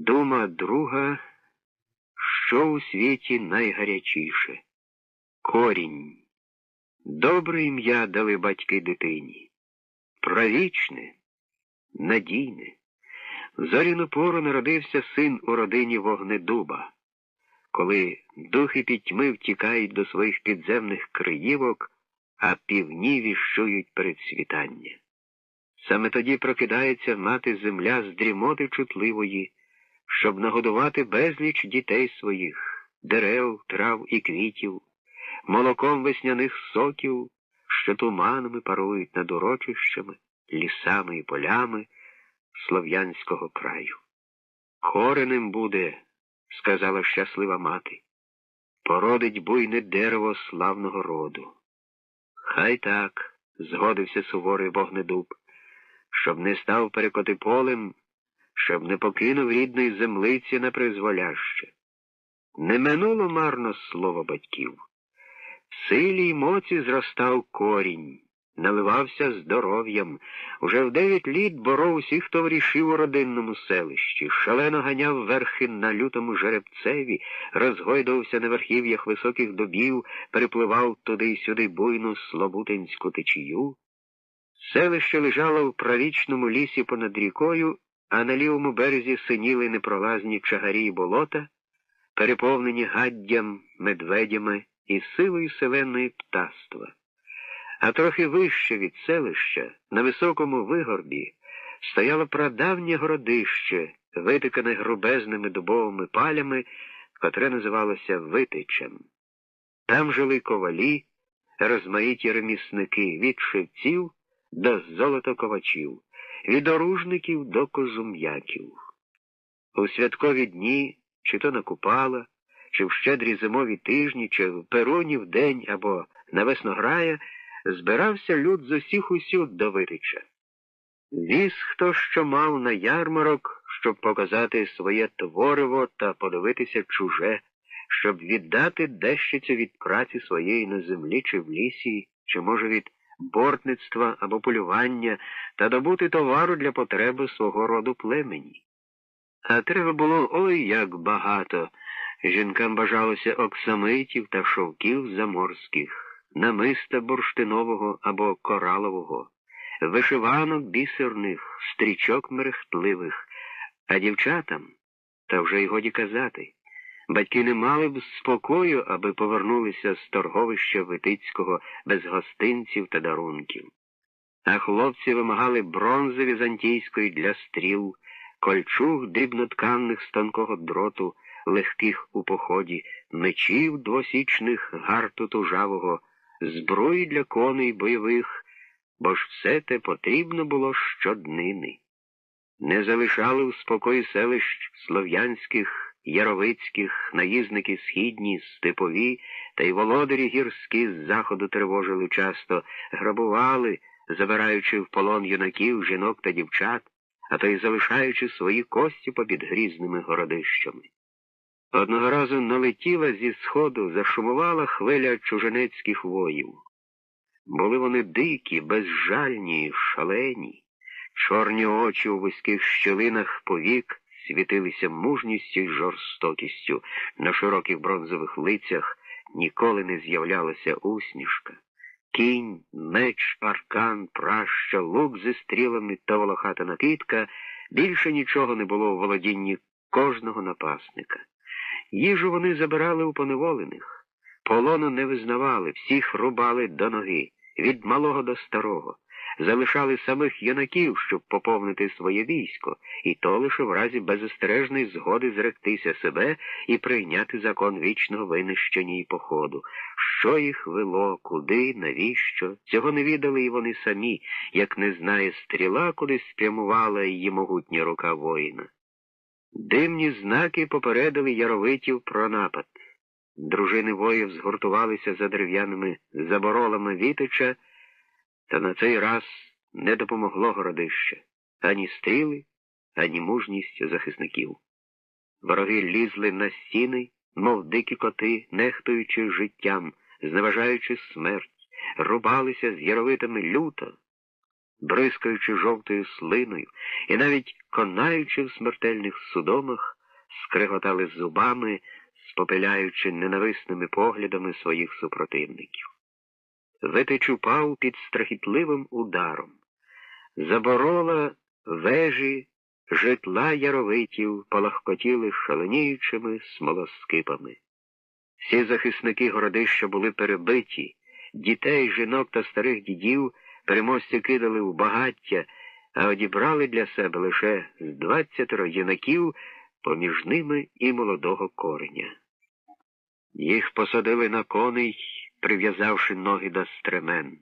Дума друга, що у світі найгарячіше. Корінь. Добре ім'я дали батьки дитині. Правічне, надійне. В зоряну пору народився син у родині Вогнедуба. Коли духи пітьми втікають до своїх підземних криївок, а півні віщують передсвітання. Саме тоді прокидається мати земля з дрімоти чутливої, щоб нагодувати безліч дітей своїх, дерев, трав і квітів, молоком весняних соків, що туманами парують над урочищами, лісами і полями слов'янського краю. Коренем буде, сказала щаслива мати, породить буйне дерево славного роду. Хай так, згодився суворий Вогнедуб, щоб не став перекоти полем, щоб не покинув рідної землиці на призволяще. Не минуло марно слово батьків. В силі й моці зростав корінь, наливався здоров'ям. Уже в 9 літ боров усіх товаришів у родинному селищі, шалено ганяв верхи на лютому жеребцеві, розгойдувався на верхів'ях високих дубів, перепливав туди й сюди буйну Слобутинську течію. Селище лежало в правічному лісі понад рікою, а на лівому березі синіли непролазні чагарі й болота, переповнені гаддям, медведями і силою селеної птаства. А трохи вище від селища, на високому вигорбі, стояло прадавнє городище, витикане грубезними дубовими палями, котре називалося Витичем. Там жили ковалі, розмаїті ремісники від шевців до золотоковачів, від оружників до козум'яків. У святкові дні, чи то на Купала, чи в щедрі зимові тижні, чи в Перунів день або на Веснограя, збирався люд з усіх усюд до Витича. Віз хто що мав на ярмарок, щоб показати своє твориво та подивитися чуже, щоб віддати дещицю від праці своєї на землі чи в лісі, чи, може, від бортництва або полювання, та добути товару для потреби свого роду племені. А треба було ой як багато. Жінкам бажалося оксамитів та шовків заморських, намиста бурштинового або коралового, вишиванок бісерних, стрічок мерехтливих, а дівчатам, та вже й годі казати, батьки не мали б спокою, аби повернулися з торговища Витицького без гостинців та дарунків. А хлопці вимагали бронзи візантійської для стріл, кольчуг дрібнотканних з тонкого дроту, легких у поході, мечів двосічних гарту тужавого, зброї для коней бойових, бо ж все те потрібно було щоднини. Не залишали у спокої селищ слов'янських, яровицьких, наїзники східні, степові, та й володарі гірські з заходу тривожили часто, грабували, забираючи в полон юнаків, жінок та дівчат, а то й залишаючи свої кості попід грізними городищами. Одного разу налетіла зі сходу, зашумувала хвиля чужинецьких воїв. Були вони дикі, безжальні, шалені. Чорні очі у вузьких щілинах повік світилися мужністю й жорстокістю. На широких бронзових лицях ніколи не з'являлася усмішка. Кінь, меч, аркан, праща, лук зі стрілами та волохата накидка — більше нічого не було у володінні кожного напасника. Їжу вони забирали у поневолених, полону не визнавали, всіх рубали до ноги, від малого до старого, залишали самих юнаків, щоб поповнити своє військо, і то лише в разі беззастережної згоди зректися себе і прийняти закон вічного винищення і походу. Що їх вело, куди, навіщо, цього не відали і вони самі, як не знає стріла, куди спрямувала її могутня рука воїна. Димні знаки попередили яровитів про напад. Дружини воїв згуртувалися за дерев'яними заборолами Витича, та на цей раз не допомогло городище. Ані стріли, ані мужність захисників. Вороги лізли на стіни, мов дикі коти, нехтуючи життям, зневажаючи смерть, рубалися з яровитами люто. бризкаючи жовтою слиною, і навіть конаючи в смертельних судомах, скриготали зубами, спопиляючи ненависними поглядами своїх супротивників. Витич упав під страхітливим ударом. Заборола вежі, житла яровитів полагкотіли шаленіючими смолоскипами. Всі захисники городища були перебиті, дітей, жінок та старих дідів переможці кидали у багаття, а одібрали для себе лише з 20 юнаків, поміж ними і молодого кореня. Їх посадили на коней, прив'язавши ноги до стремен.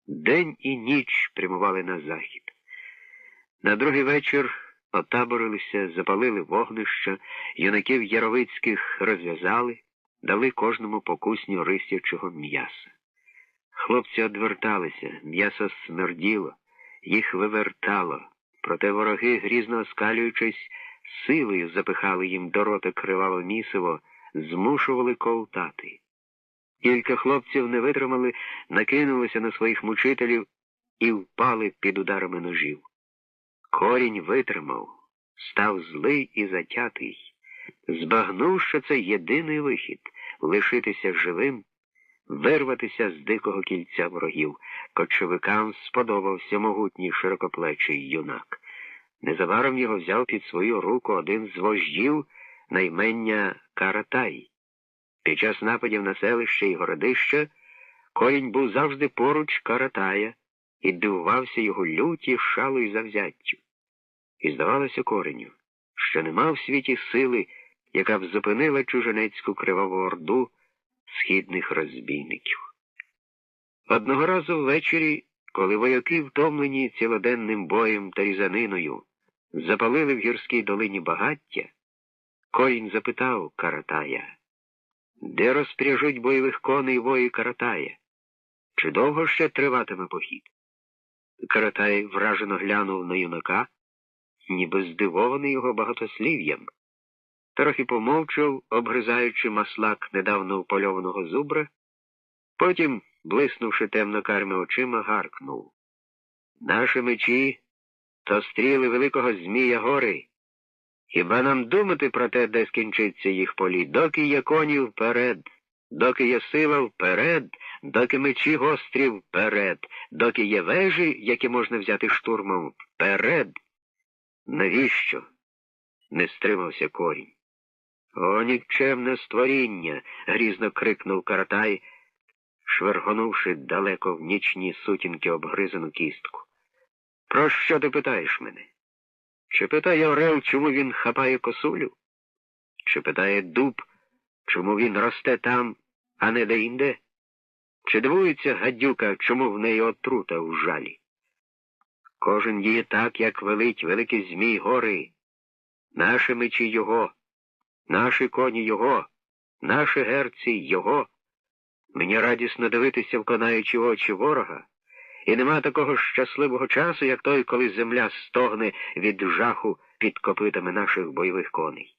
День і ніч прямували на захід. На другий вечір отаборилися, запалили вогнища, юнаків яровицьких розв'язали, дали кожному по кусню рисячого м'яса. Хлопці одверталися, м'ясо смерділо, їх вивертало, проте вороги, грізно оскалюючись, силою запихали їм до рота криваве місиво, змушували ковтати. Кілька хлопців не витримали, накинулися на своїх мучителів і впали під ударами ножів. Корінь витримав, став злий і затятий, збагнув, що це єдиний вихід — лишитися живим, вирватися з дикого кільця ворогів. Кочовикам сподобався могутній широкоплечий юнак. Незабаром його взяв під свою руку один з вождів на імення Каратай. Під час нападів на селище і городища Корінь був завжди поруч Каратая і дивувався його люті, шалу і завзяттю. І здавалося Кореню, що нема в світі сили, яка б зупинила чужинецьку криваву орду східних розбійників. Одного разу ввечері, коли вояки, втомлені цілоденним боєм та різаниною, запалили в гірській долині багаття, Корінь запитав Каратая: «Де розпряжуть бойових коней вої Каратая? Чи довго ще триватиме похід?» Каратай вражено глянув на юнака, ніби здивований його багатослів'ям. Трохи помовчав, обгризаючи маслак недавно впольованого зубра, потім, блиснувши темно-карими очима, гаркнув: «Наші мечі — то стріли великого Змія гори. Хіба нам думати про те, де скінчиться їх політ? Доки є коні — вперед, доки є сила — вперед, доки мечі гострі — вперед, доки є вежі, які можна взяти штурмом — вперед!» «Навіщо?» — не стримався Корінь. «О, нікчемне створіння!» — грізно крикнув Каратай, швергонувши далеко в нічні сутінки обгризану кістку. «Про що ти питаєш мене? Чи питає орел, чому він хапає косулю? Чи питає дуб, чому він росте там, а не де-інде? Чи дивується гадюка, чому в неї отрута у жалі? Кожен діє так, як велить великий Змій гори. Наші мечі його, наші коні його, наші герці його. Мені радісно дивитися в конаючі очі ворога, і нема такого щасливого часу, як той, коли земля стогне від жаху під копитами наших бойових коней».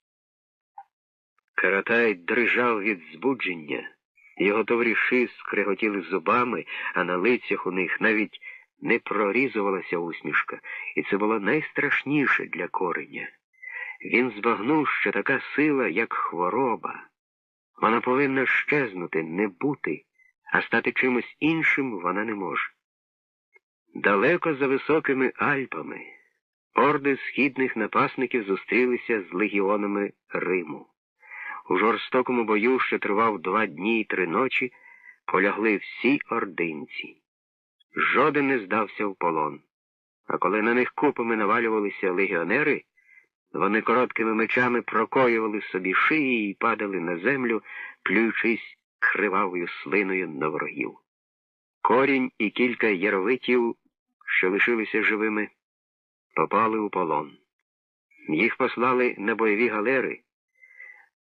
Каратай дрижав від збудження, його товариші скреготіли зубами, а на лицях у них навіть не прорізувалася усмішка, і це було найстрашніше для Кореня. Він збагнув, що така сила, як хвороба, вона повинна щезнути, не бути, а стати чимось іншим вона не може. Далеко за високими Альпами орди східних напасників зустрілися з легіонами Риму. У жорстокому бою, що тривав 2 дні і 3 ночі, полягли всі ординці. Жоден не здався в полон. А коли на них купами навалювалися легіонери, вони короткими мечами прокоювали собі шиї і падали на землю, плюючись кривавою слиною на ворогів. Корінь і кілька яровитів, що лишилися живими, попали у полон. Їх послали на бойові галери,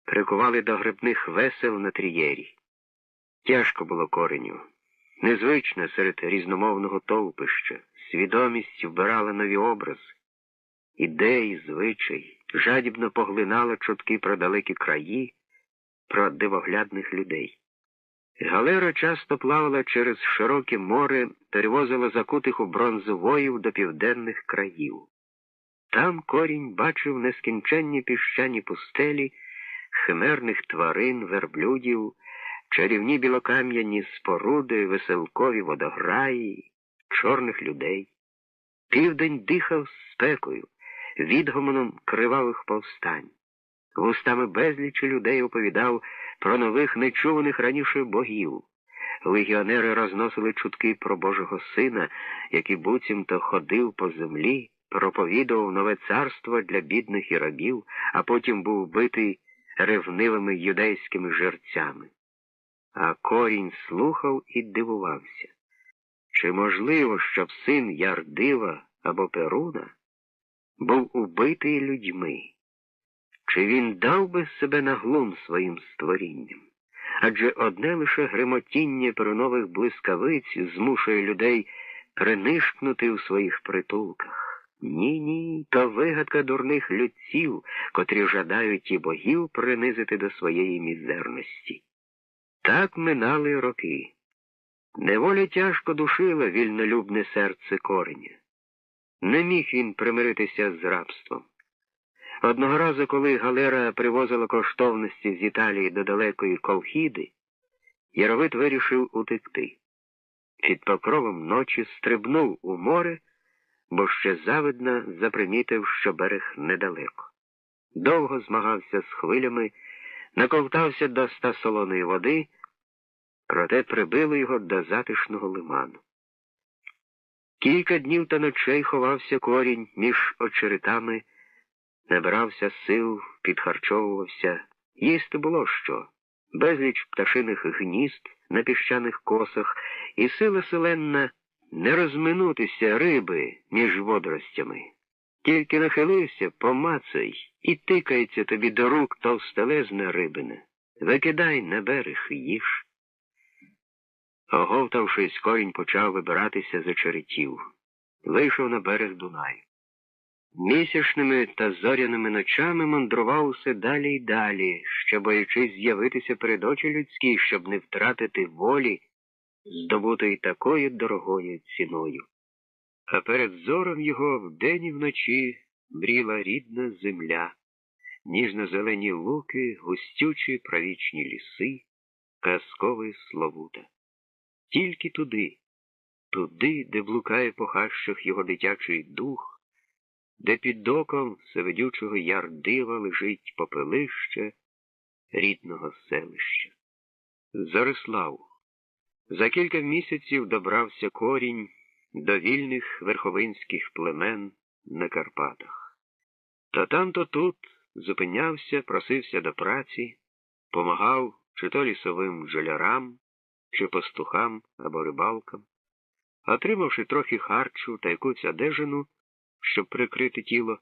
прикували до грибних весел на трієрі. Тяжко було Кореню. Незвично серед різномовного товпища, свідомість вбирала нові образи, ідеї, звичай, жадібно поглинала чутки про далекі краї, про дивоглядних людей. Галера часто плавала через широке море, перевозила закутих у бронзу воїв до південних країв. Там Корінь бачив нескінченні піщані пустелі, химерних тварин, верблюдів, чарівні білокам'яні споруди, веселкові водограї, чорних людей. Південь дихав спекою, відгомоном кривавих повстань. Вустами безлічі людей оповідав про нових нечуваних раніше богів. Легіонери розносили чутки про Божого Сина, який буцімто ходив по землі, проповідував нове царство для бідних і рабів, а потім був битий ревнивими юдейськими жерцями. А Корінь слухав і дивувався. Чи можливо, щоб син Ярдива або Перуна був убитий людьми? Чи він дав би себе на глум своїм створінням? Адже одне лише гремотіння перунових блискавиць змушує людей принишкнути у своїх притулках. Ні, то вигадка дурних людців, котрі жадають і богів принизити до своєї мізерності. Так минали роки. Неволя тяжко душила вільнолюбне серце Кореня. Не міг він примиритися з рабством. Одного разу, коли галера привозила коштовності з Італії до далекої Колхіди, Яровит вирішив утекти. Під покровом ночі стрибнув у море, бо ще завидно запримітив, що берег недалеко. Довго змагався з хвилями, наковтався до 100 солоної води, проте прибило його до затишного лиману. Кілька днів та ночей ховався Корінь між очеретами, набирався сил, підхарчовувався. Їсти було що. Безліч пташиних гнізд на піщаних косах і сила селенна не розминутися риби між водоростями. Тільки нахилився, помацай, і тикається тобі до рук товстелезна рибина. Викидай на берег, їж. Оговтавшись, Корінь почав вибиратися з очеретів. Вийшов на берег Дунаю. Місячними та зоряними ночами мандрував усе далі й далі, ще боячись з'явитися перед очі людські, щоб не втратити волі, здобутої такою дорогою ціною. А перед зором його вдень і вночі мріла рідна земля, ніжно-зелені луки, густючі правічні ліси, казковий Славута. Тільки туди, де блукає по хащах його дитячий дух, де під оком всевидючого Ярдива лежить попелище рідного селища. Зарислав. За кілька місяців добрався Корінь до вільних верховинських племен на Карпатах. То там, то тут зупинявся, просився до праці, помагав чи то лісовим бджолярам, чи пастухам або рибалкам. Отримавши трохи харчу та якусь одежину, щоб прикрити тіло,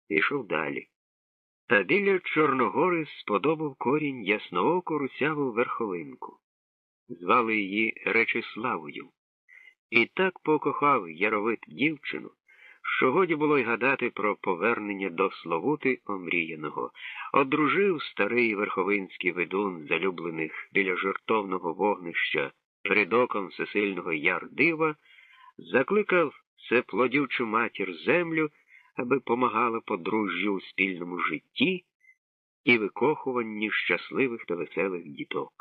йшов далі. Та біля Чорногори сподобав Корінь яснооку русяву верховинку. Звали її Речиславою. І так покохав Яровит дівчину, що годі було й гадати про повернення до Славути омріяного. Одружив старий верховинський ведун залюблених біля жертовного вогнища перед оком всесильного Ярдива, закликав всеплодючу матір землю, аби помагала подружжю у спільному житті і викохуванні щасливих та веселих діток.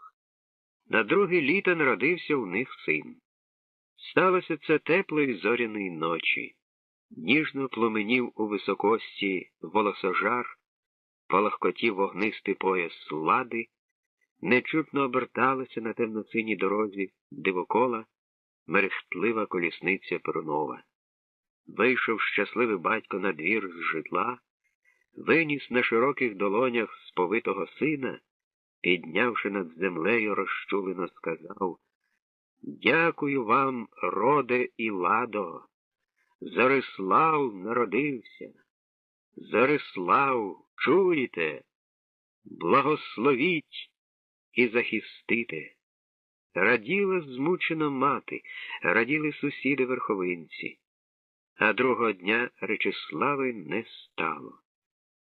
На друге літо народився у них син. Сталося це теплої зоряної ночі. Ніжно пломенів у високості волосожар, палахкотів вогнистий пояс лади, нечутно оберталася на темно-синій дорозі дивокола мерехтлива колісниця Перунова. Вийшов щасливий батько на двір з житла, виніс на широких долонях сповитого сина, піднявши над землею розчулено сказав: «Дякую вам, роде і ладо! Зарислав народився! Зарислав, чуєте? Благословіть і захистите!» Раділа змучена мати, раділи сусіди-верховинці. А другого дня Речислави не стало.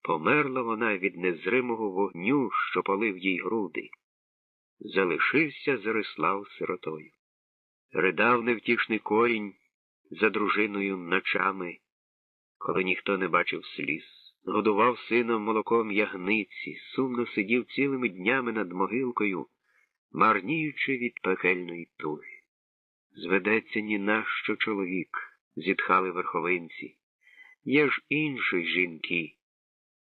Померла вона від незримого вогню, що палив їй груди. залишився Зарислав сиротою. Ридав невтішний корінь за дружиною ночами, коли ніхто не бачив сліз. Годував сином молоком ягниці, сумно сидів цілими днями над могилкою, марніючи від пекельної туги. Зведеться ні на що чоловік, зітхали верховинці. Є ж інші жінки,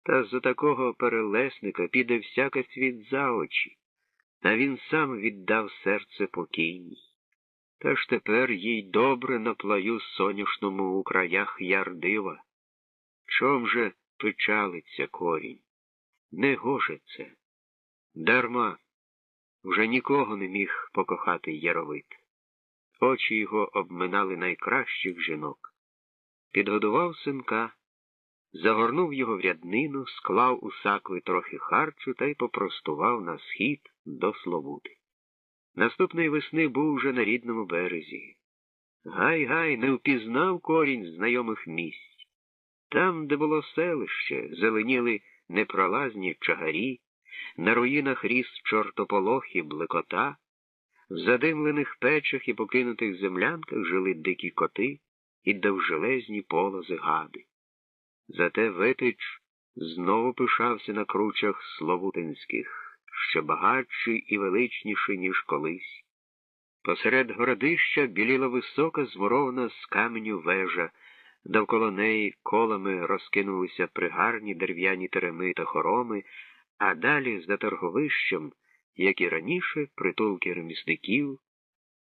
та за такого перелесника піде всяка світ за очі, а він сам віддав серце покійній. Та ж тепер їй добре на плаю соняшному у краях Ярдива. Чом же печалиться корінь? Не гоже це. Дарма, вже нікого не міг покохати Яровит. Очі його обминали найкращих жінок. Підгодував синка, загорнув його в ряднину, склав у сакви трохи харчу та й попростував на схід до Славути. Наступної весни був уже на рідному березі. Гай-гай, не впізнав корінь знайомих місць. Там, де було селище, зеленіли непролазні чагарі, на руїнах ріс чортополох і блекота, в задимлених печах і покинутих землянках жили дикі коти і довжелезні полози гади. Зате Витич знову пишався на кручах Славутинських, ще багатший і величніший, ніж колись. Посеред городища біліла висока змурована з каменю вежа, довкола неї колами розкинулися пригарні дерев'яні тереми та хороми, а далі за торговищем, як і раніше, притулки ремісників,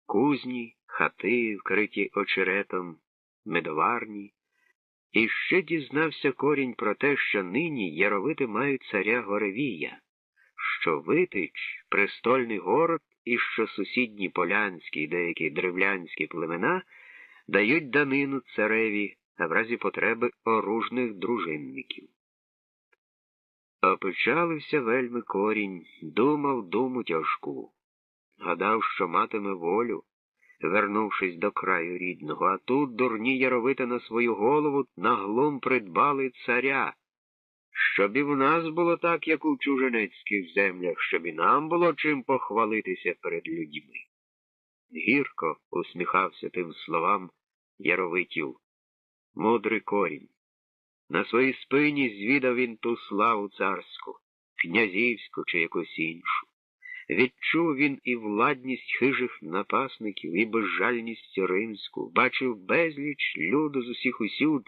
кузні, хати, вкриті очеретом, медоварні. І ще дізнався корінь про те, що нині яровити мають царя Горевія, що Витич – престольний город, і що сусідні полянські й деякі древлянські племена дають данину цареві, а в разі потреби оружних дружинників. Опечалився вельми корінь, думав думу тяжку. Гадав, що матиме волю, вернувшись до краю рідного, а тут дурні яровити на свою голову наглум придбали царя. Щоб і в нас було так, як у чужинецьких землях, щоб і нам було чим похвалитися перед людьми. Гірко усміхався тим словам яровитів мудрий корінь. На своїй спині звідав він ту славу царську, князівську чи якусь іншу. Відчув він і владність хижих напасників, і безжальність римську, бачив безліч люду з усіх усюд,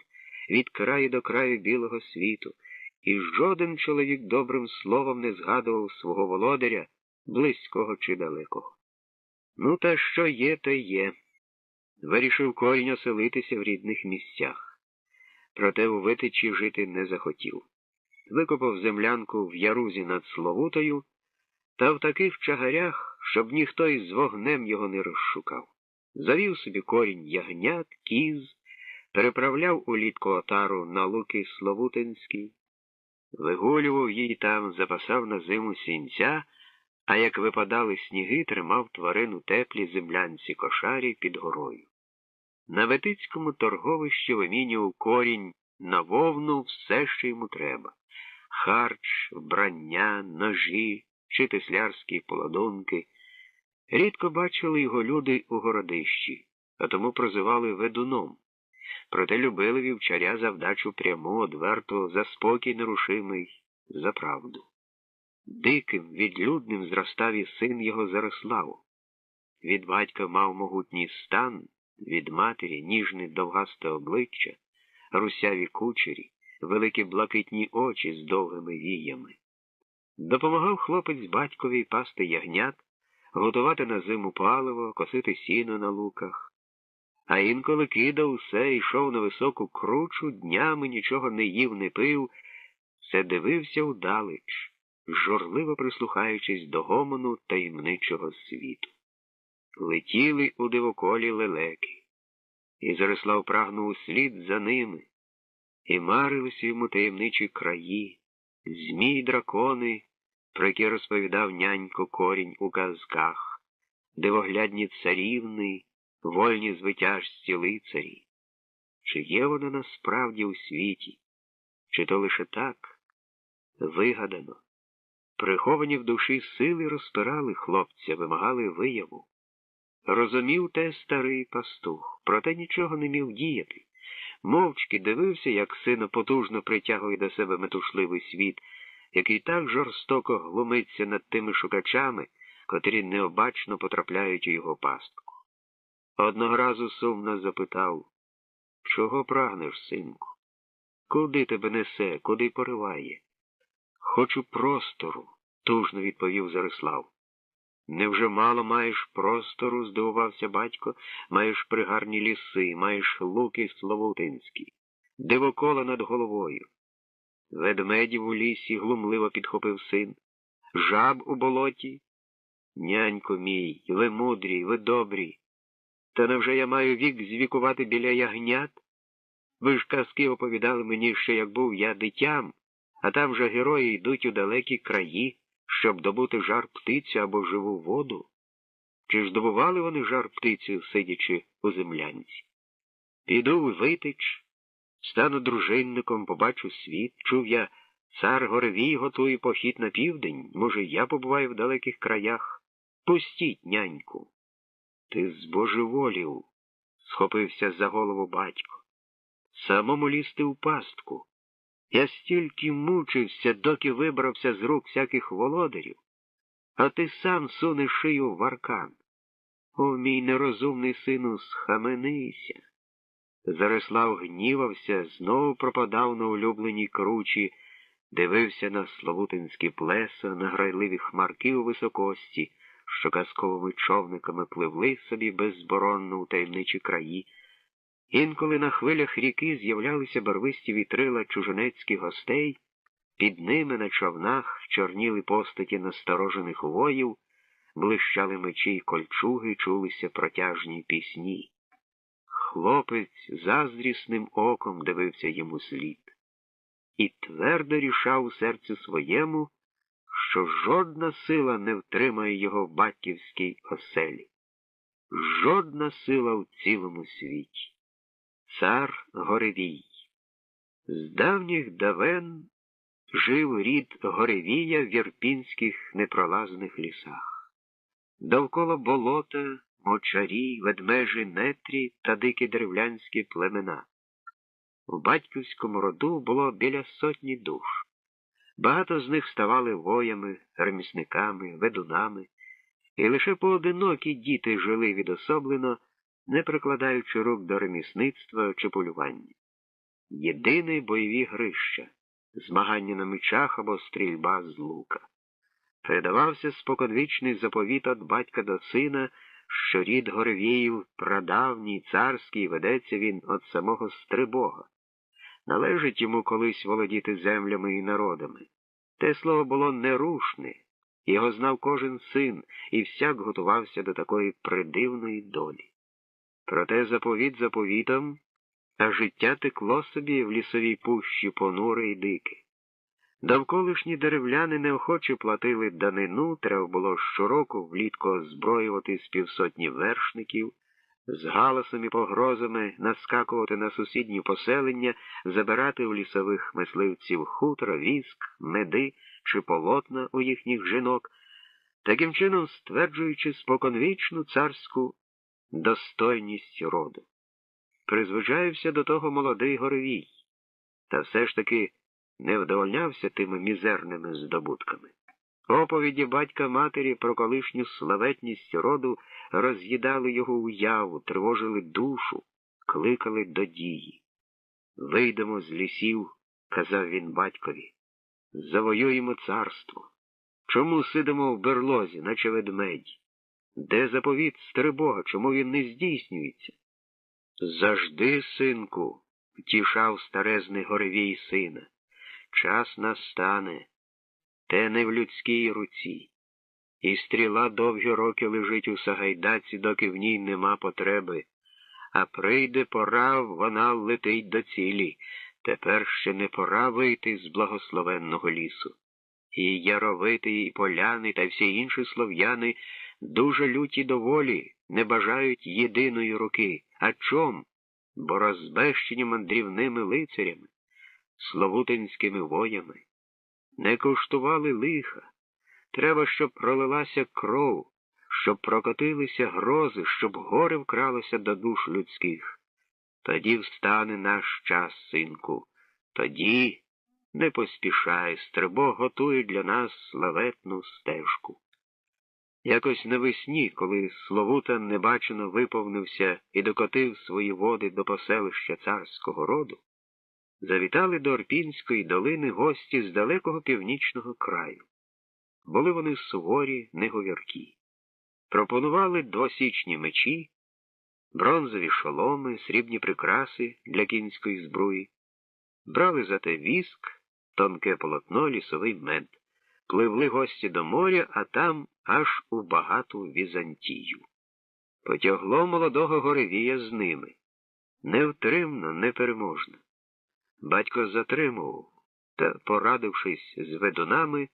від краю до краю білого світу, і жоден чоловік добрим словом не згадував свого володаря, близького чи далекого. Ну, та що є, то є. Вирішив корінь оселитися в рідних місцях. Проте у Витичі жити не захотів. Викопав землянку в ярузі над Славутою, та в таких чагарях, щоб ніхто із вогнем його не розшукав. Завів собі корінь ягнят, кіз, переправляв улітку отару на луки Славутинські, вигулював її там, запасав на зиму сінця, а як випадали сніги, тримав тварин у теплій землянці кошарі під горою. На Витицькому торговищі вимінював корінь на вовну все, що йому треба. Харч, вбрання, ножі чи теслярські поладунки. Рідко бачили його люди у городищі, а тому прозивали ведуном. Проте любили вівчаря за вдачу пряму, одверту, за спокій нерушимий, за правду. Диким, відлюдним зростав і син його Зарислав. Від батька мав могутній стан, від матері ніжне довгасте обличчя, русяві кучері, великі блакитні очі з довгими віями. Допомагав хлопець батькові пасти ягнят, готувати на зиму паливо, косити сіно на луках. А інколи кидав усе, йшов на високу кручу, днями нічого не їв, не пив, все дивився удалеч, журливо прислухаючись до гомону таємничого світу. Летіли у дивоколі лелеки, і Зарислав прагнув услід за ними, і марилися йому таємничі краї, змій дракони, про які розповідав нянько корінь у казках, дивоглядні царівни, вольні звитяжці лицарі. Чи є вона насправді у світі, чи то лише так, вигадано? Приховані в душі сили розпирали хлопця, вимагали вияву. Розумів те старий пастух, проте нічого не міг діяти. Мовчки дивився, як сина потужно притягує до себе метушливий світ, який так жорстоко глумиться над тими шукачами, котрі необачно потрапляють у його пастку. Одного разу сумно запитав: «Чого прагнеш, синку? Куди тебе несе, куди пориває?» «Хочу простору», – тужно відповів Зарислав. «Невже мало маєш простору?» – здивувався батько. «Маєш пригарні ліси, маєш луки славутинські, дивокола над головою. Ведмедів у лісі», – глумливо підхопив син. «Жаб у болоті? Нянько мій, ви мудрі, ви добрі. Та невже я маю вік звікувати біля ягнят? Ви ж казки оповідали мені, ще як був я дитям, а там же герої йдуть у далекі краї, щоб добути жар птицю або живу воду. Чи ж добували вони жар птицю, сидячи у землянці? Піду в Витич, стану дружинником, побачу світ. Чув я, цар Горевій готує похід на південь. Може, я побуваю в далеких краях? Пустіть, няньку». «Ти збожеволів», – схопився за голову батько. «Самому лізти у пастку. Я стільки мучився, доки вибрався з рук всяких володарів, а ти сам сунеш шию в аркан. О, мій нерозумний сину, схаменися». Зарислав гнівався, знову пропадав на улюбленій кручі, дивився на славутинські плеса, на грайливі хмарки у високості, що казковими човниками пливли собі беззборонно у таємничі краї. Інколи на хвилях ріки з'являлися барвисті вітрила чужинецьких гостей, під ними на човнах чорніли постаті насторожених воїв, блищали мечі й кольчуги, чулися протяжні пісні. Хлопець заздрісним оком дивився йому слід і твердо рішав у серцю своєму, що жодна сила не втримає його в батьківській оселі. Жодна сила в цілому світі. Цар Горевій. З давніх давен жив рід Горевія в ірпінських непролазних лісах. Довкола болота, мочарі, ведмежі, нетрі та дикі деревлянські племена. В батьківському роду було біля 100 душ. Багато з них ставали воями, ремісниками, ведунами, і лише поодинокі діти жили відособлено, не прикладаючи рук до ремісництва чи полювання. Єдині бойові грища, змагання на мечах або стрільба з лука. Передавався споконвічний заповіт від батька до сина, що рід Горевіїв прадавній, царський, ведеться він від самого Стрибога. Належить йому колись володіти землями і народами. Те слово було нерушне, його знав кожен син, і всяк готувався до такої придивної долі. Проте заповіт заповітом, а життя текло собі в лісовій пущі понуре й дике. Довколишні деревляни неохоче платили данину, треба було щороку влітку озброювати з 500 вершників, з галасом і погрозами наскакувати на сусідні поселення, забирати у лісових мисливців хутро, віск, меди чи полотна у їхніх жінок, таким чином стверджуючи споконвічну царську достойність роду. Призвичаївся до того молодий Горевій, та все ж таки не вдовольнявся тими мізерними здобутками. Оповіді батька-матері про колишню славетність роду роз'їдали його уяву, тривожили душу, кликали до дії. «Вийдемо з лісів», – казав він батькові, – «завоюємо царство. Чому сидимо в берлозі, наче ведмедь? Де заповіт Стрибога, чому він не здійснюється?» «Завжди, синку», – втішав старезний Горевій сина, – «час настане. Те не в людській руці. І стріла довгі роки лежить у Сагайдаці, доки в ній нема потреби. А прийде пора, вона летить до цілі. Тепер ще не пора вийти з благословенного лісу. І Яровити, і поляни, та всі інші слов'яни дуже люті до волі, не бажають єдиної руки. А чом? Бо розбещені мандрівними лицарями, славутинськими воями. Не коштували лиха, Треба, щоб пролилася кров, щоб прокотилися грози, щоб горе вкралося до душ людських. Тоді встане наш час, синку, тоді, не поспішай, Стрибог готує для нас славетну стежку. Якось навесні, коли Словута небачено виповнився і докотив свої води до поселища царського роду, завітали до Орпінської долини гості з далекого північного краю. Були вони суворі, неговіркі. Пропонували двосічні мечі, бронзові шоломи, срібні прикраси для кінської збруї. Брали зате віск, тонке полотно, лісовий мед. Пливли гості до моря, а там аж у багату Візантію. Потягло молодого Горевія з ними. Невтримно, непереможно. Батько затримував та, порадившись з ведунами,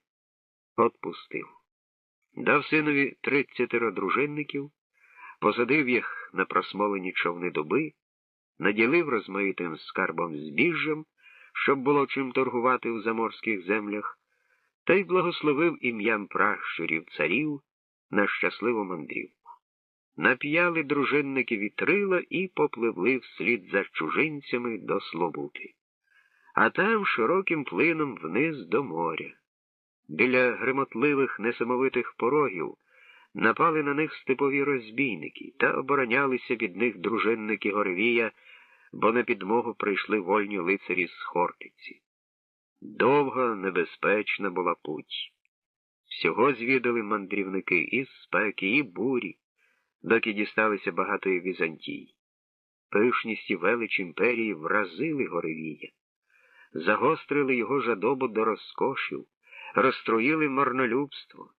отпустив. Дав синові 30 дружинників, посадив їх на просмолені човни дуби, наділив розмаїтим скарбом збіжжям, щоб було чим торгувати в заморських землях, та й благословив ім'ям пращурів царів на щасливу мандрівку. Нап'яли дружинники вітрила і попливли вслід за чужинцями до Слобути. А там широким плином вниз до моря. Біля гремотливих несамовитих порогів напали на них степові розбійники та оборонялися від них дружинники Горевія, бо на підмогу прийшли вольні лицарі з Хортиці. Довга, небезпечна була путь. Всього звідали мандрівники і спеки, і бурі, доки дісталися багатої Візантії. Пишність і велич імперії вразили Горевія, загострили його жадобу до розкошів, розстроїли марнолюбство.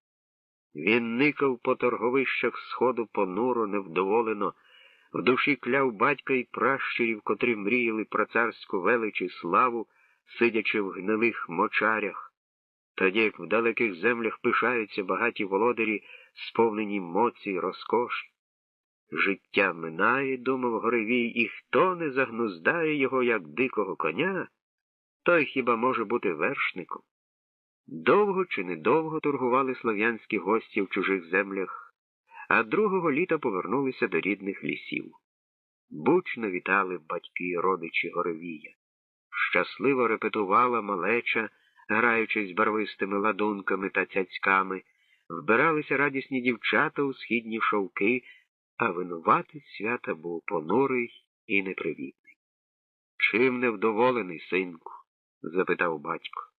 Він никав по торговищах сходу понуро, невдоволено, в душі кляв батька і пращурів, котрі мріяли про царську велич і славу, сидячи в гнилих мочарях, тоді як в далеких землях пишаються багаті володарі, сповнені моці й розкоші. Життя минає, думав Горевій, і хто не загнуздає його, як дикого коня, той хіба може бути вершником. Довго чи недовго торгували слов'янські гості в чужих землях, а другого літа повернулися до рідних лісів. Бучно вітали батьки і родичі Горевія. Щасливо репетувала малеча, граючись барвистими ладунками та цяцьками, вбиралися радісні дівчата у східні шовки, а винуватець свята був понурий і непривітний. «Чим невдоволений, синку?» – запитав батько.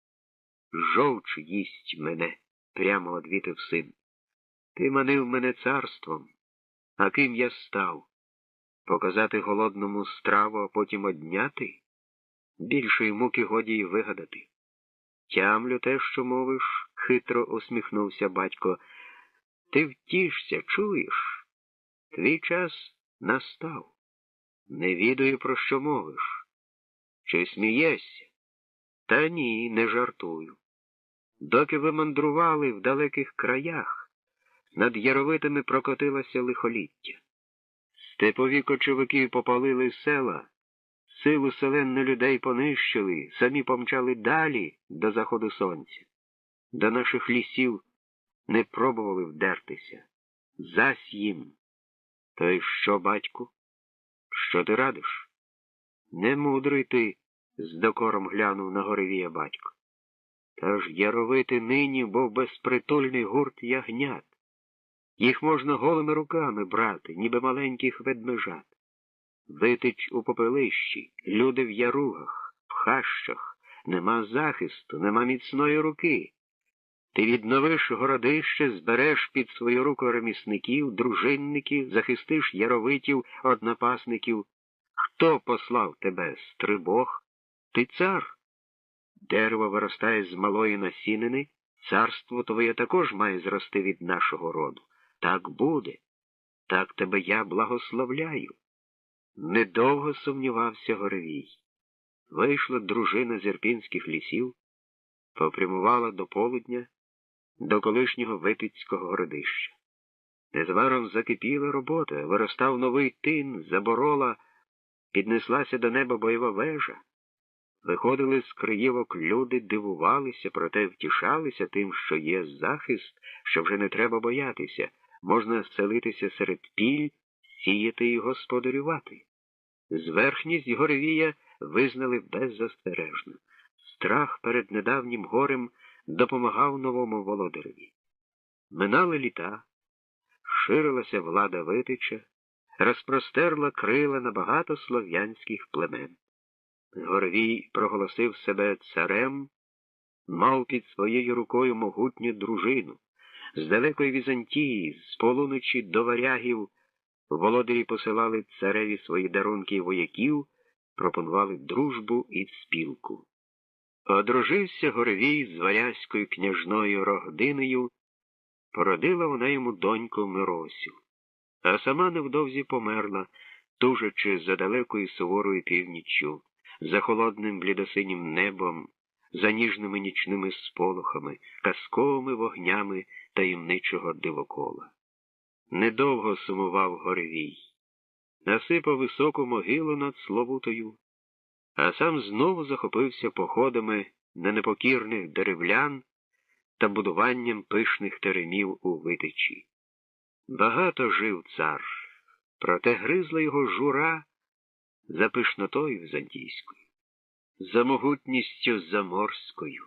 «Жовч їсть мене», – прямо одвітив син. «Ти манив мене царством, а ким я став? Показати голодному страву, а потім одняти? Більшої муки годі й вигадати». «Тямлю те, що мовиш», – хитро усміхнувся батько. «Ти втішся, чуєш? Твій час настав. Не відаю, про що мовиш. Чи смієшся? Та ні, не жартую. Доки ви мандрували в далеких краях, над Яровитами прокотилося лихоліття. Степові кочовики попалили села, силу селенну людей понищили, самі помчали далі до заходу сонця. До наших лісів не пробували вдертися. Зась їм. То й що, батьку? Що ти радиш? Не мудрий ти, з докором глянув на Горевія батько. Та ж Яровити нині, бо безпритульний гурт ягнят. Їх можна голими руками брати, ніби маленьких ведмежат. Витич у попелищі, люди в яругах, в хащах, нема захисту, нема міцної руки. Ти відновиш городище, збереш під свою руку ремісників, дружинників, захистиш яровитів, однопасників. Хто послав тебе, Стрибог? Ти цар. Дерево виростає з малої насінини, царство твоє також має зрости від нашого роду. Так буде. Так тебе я благословляю. Недовго сумнівався Горевій. Вийшла дружина з ірпінських лісів, попрямувала до полудня, до колишнього Витицького городища. Незабаром закипіла робота, виростав новий тин, заборола, піднеслася до неба бойова вежа. Виходили з Криївок люди, дивувалися, проте втішалися тим, що є захист, що вже не треба боятися, можна селитися серед піль, сіяти і господарювати. Зверхність Горевія визнали беззастережно. Страх перед недавнім горем допомагав новому володареві. Минали літа, ширилася влада Витича, розпростерла крила на багато слов'янських племен. Горевій проголосив себе царем, мав під своєю рукою могутню дружину. З далекої Візантії, з полуночі до варягів, володарі посилали цареві свої дарунки вояків, пропонували дружбу і спілку. Одружився Горевій з варязькою княжною Рогдинею, породила вона йому доньку Миросю, а сама невдовзі померла, тужачи за далекою суворою північчю, за холодним блідосинім небом, за ніжними нічними сполохами, казковими вогнями таємничого дивокола. Недовго сумував Горевій, насипав високу могилу над Славутою, а сам знову захопився походами на непокірних деревлян та будуванням пишних теремів у Витичі. Багато жив цар, проте гризла його жура за пишнотою візантійською, за могутністю заморською.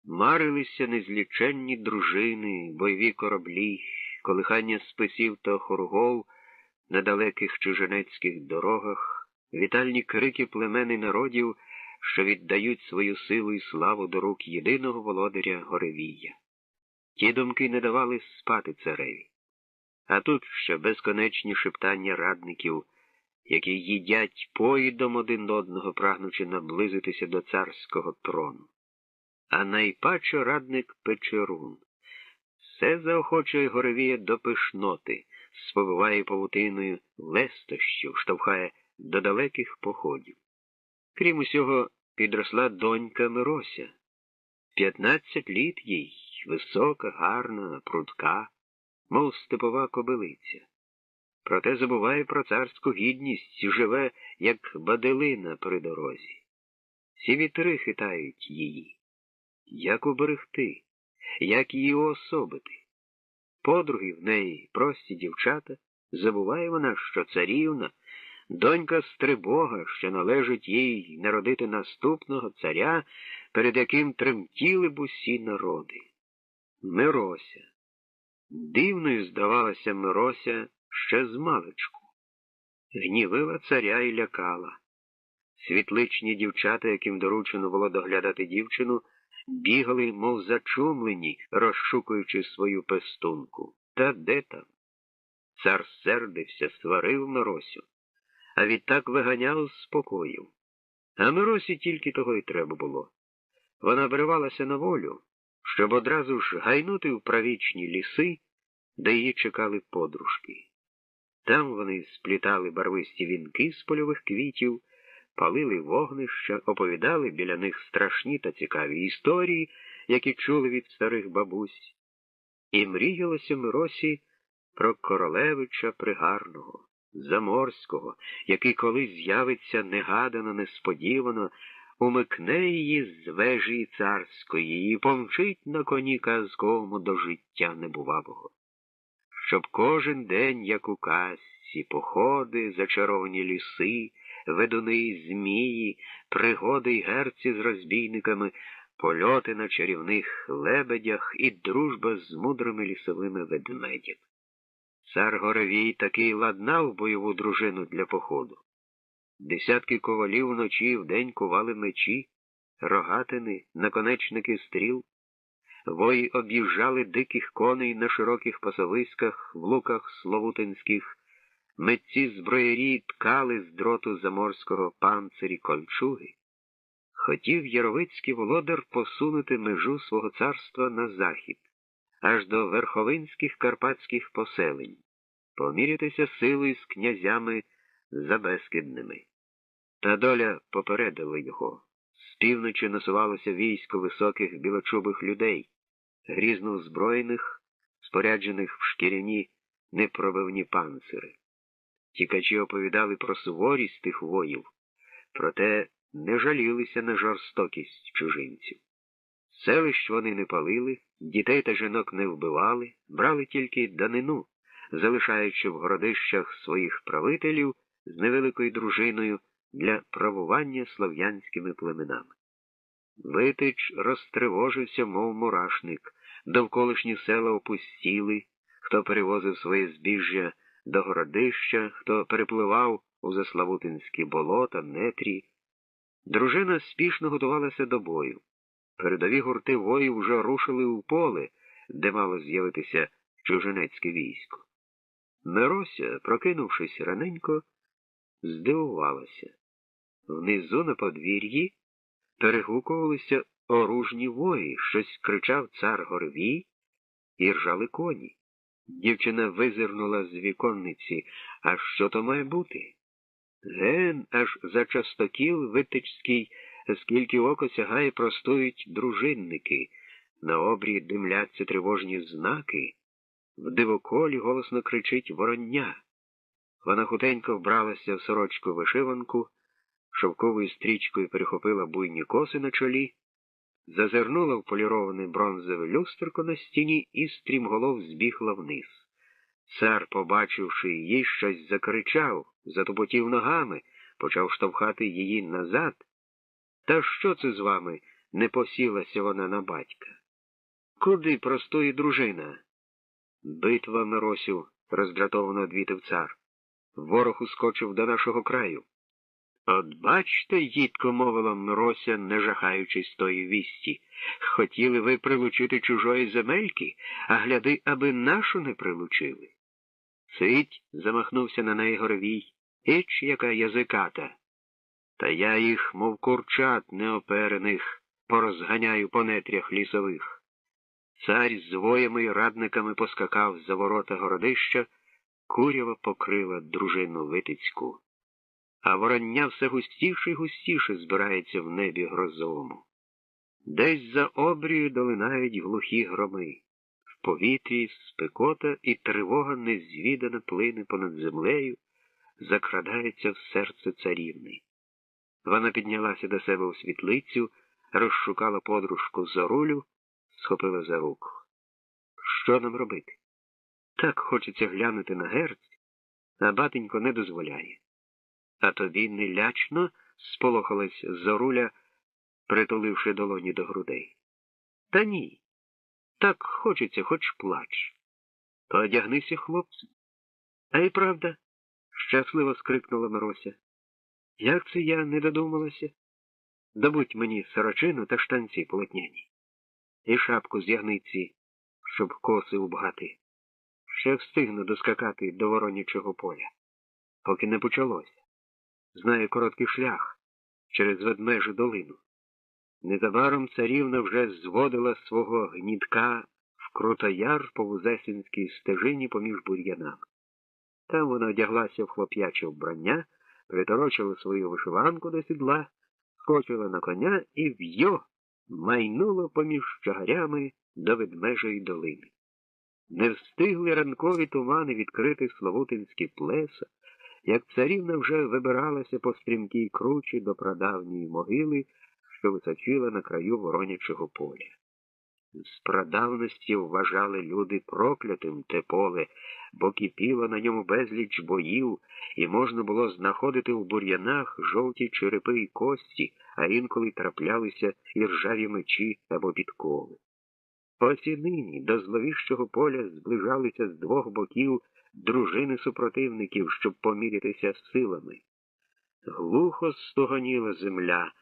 Марилися незліченні дружини, бойові кораблі, колихання списів та хоргов на далеких чужинецьких дорогах, вітальні крики племен і народів, що віддають свою силу і славу до рук єдиного володаря Горевія. Ті думки не давали спати цареві. А тут ще безконечні шептання радників, які їдять поїдом один одного, прагнучи наблизитися до царського трону. А найпаче радник Печерун. Все заохочує Горевія до пишноти, сповиває павутиною лестощів, штовхає до далеких походів. Крім усього, підросла донька Мирося. 15 літ їй, висока, гарна, прудка, мов степова кобилиця. Проте забуває про царську гідність і живе, як баделина при дорозі. Всі вітри хитають її. Як уберегти? Як її уособити? Подруги в неї прості дівчата, забуває вона, що царівна, донька Стрибога, що належить їй народити наступного царя, перед яким тремтіли б усі народи. Мирося. Дивною здавалася Мирося ще змалечку. Гнівила царя і лякала. Світличні дівчата, яким доручено було доглядати дівчину, бігали, мов зачумлені, розшукуючи свою пестунку. Та де там? Цар сердився, сварив Миросю, а відтак виганяв з покоїв. А Миросі тільки того й треба було. Вона виривалася на волю, щоб одразу ж гайнути в правічні ліси, де її чекали подружки. Там вони сплітали барвисті вінки з польових квітів, палили вогнища, оповідали біля них страшні та цікаві історії, які чули від старих бабусь. І мріялося Миросі про королевича пригарного, заморського, який колись з'явиться негадано, несподівано, умикне її з вежі царської і помчить на коні казковому до життя небувалого. Щоб кожен день, як у казці, походи, зачаровані ліси, ведуни й змії, пригоди й герці з розбійниками, польоти на чарівних лебедях і дружба з мудрими лісовими ведмедями. Цар Горевій таки ладнав бойову дружину для походу. Десятки ковалів вночі і вдень кували мечі, рогатини, наконечники стріл. Вої об'їжджали диких коней на широких пасовиськах, в луках словутинських. Митці зброярі ткали з дроту заморського панцирі кольчуги. Хотів яровицький володар посунути межу свого царства на захід, аж до верховинських карпатських поселень, помірятися силою з князями забескидними. Та доля попередила його. З півночі насувалося військо високих білочубих людей, грізно озброєних, споряджених в шкіряні непробивні панцири. Тікачі оповідали про суворість тих воїв, проте не жалілися на жорстокість чужинців. Селищ вони не палили, дітей та жінок не вбивали, брали тільки данину, залишаючи в городищах своїх правителів з невеликою дружиною для правування слов'янськими племенами. Витич розтривожився, мов мурашник, довколишні села опустіли, хто перевозив своє збіжжя до городища, хто перепливав у заславутинські болота, нетрі. Дружина спішно готувалася до бою. Передові гурти воїв вже рушили у поле, де мало з'явитися чужинецьке військо. Мирося, прокинувшись раненько, здивувалася. Внизу на подвір'ї перегукувалися оружні вої, щось кричав цар Горвій, і ржали коні. Дівчина визирнула з віконниці. А що то має бути? Ген, аж за частокіл Витичський, скільки око сягає, простують дружинники. На обрії димляться тривожні знаки. В дивоколі голосно кричить вороння. Вона хутенько вбралася в сорочку-вишиванку, шовковою стрічкою перехопила буйні коси на чолі, зазирнула в поліроване бронзове люстерко на стіні і стрімголов збігла вниз. Цар, побачивши її, щось закричав, затупотів ногами, почав штовхати її назад. Та що це з вами? Не посілася вона на батька. Куди простої дружина? Битва, Миросю, роздратовано одвітив цар. Ворог ускочив до нашого краю. От бачте, їдко мовила Мирося, не жахаючись тої вісті, хотіли ви прилучити чужої земельки, а гляди, аби нашу не прилучили. Цить, замахнувся на неї Горвій, іч яка язиката. Та я їх, мов курчат неоперених, порозганяю по нетрях лісових. Цар з воями й радниками поскакав за ворота городища, курява покрила дружину Витицьку. А вороння все густіше й густіше збирається в небі грозовому. Десь за обрію долинають глухі громи. В повітрі спекота і тривога незвідана плине понад землею, закрадається в серце царівни. Вона піднялася до себе у світлицю, розшукала подружку Зорулю, схопила за руку. Що нам робити? Так хочеться глянути на герць, а батенько не дозволяє. А тобі не лячно? Сполохалась Зоруля, притуливши долоні до грудей. Та ні. Так хочеться, хоч плач. То одягнися, хлопцю. А й правда, щасливо скрикнула Мирося. Як це я не додумалася? Добудь мені сорочину та штанці полотняні. І шапку з ягниці, щоб коси убгати. Ще встигну доскакати до Воронячого поля, поки не почалося. Знаю короткий шлях через Ведмежу долину. Незабаром царівна вже зводила свого гнітка в Крутояр по Вузесинській стежині поміж бур'янами. Там вона одяглася в хлоп'яче вбрання, приторочила свою вишиванку до сідла, скочила на коня і в'йо майнуло поміж чагарями до Ведмежої долини. Не встигли ранкові тумани відкрити Славутинські плеса, як царівна вже вибиралася по стрімкій кручі до прадавньої могили, що височила на краю Воронячого поля. З прадавності вважали люди проклятим те поле, бо кипіло на ньому безліч боїв, і можна було знаходити в бур'янах жовті черепи й кості, а інколи траплялися і ржаві мечі або підкови. Ось і нині до зловіщого поля зближалися з двох боків дружини супротивників, щоб помірятися силами. Глухо стогоніла земля,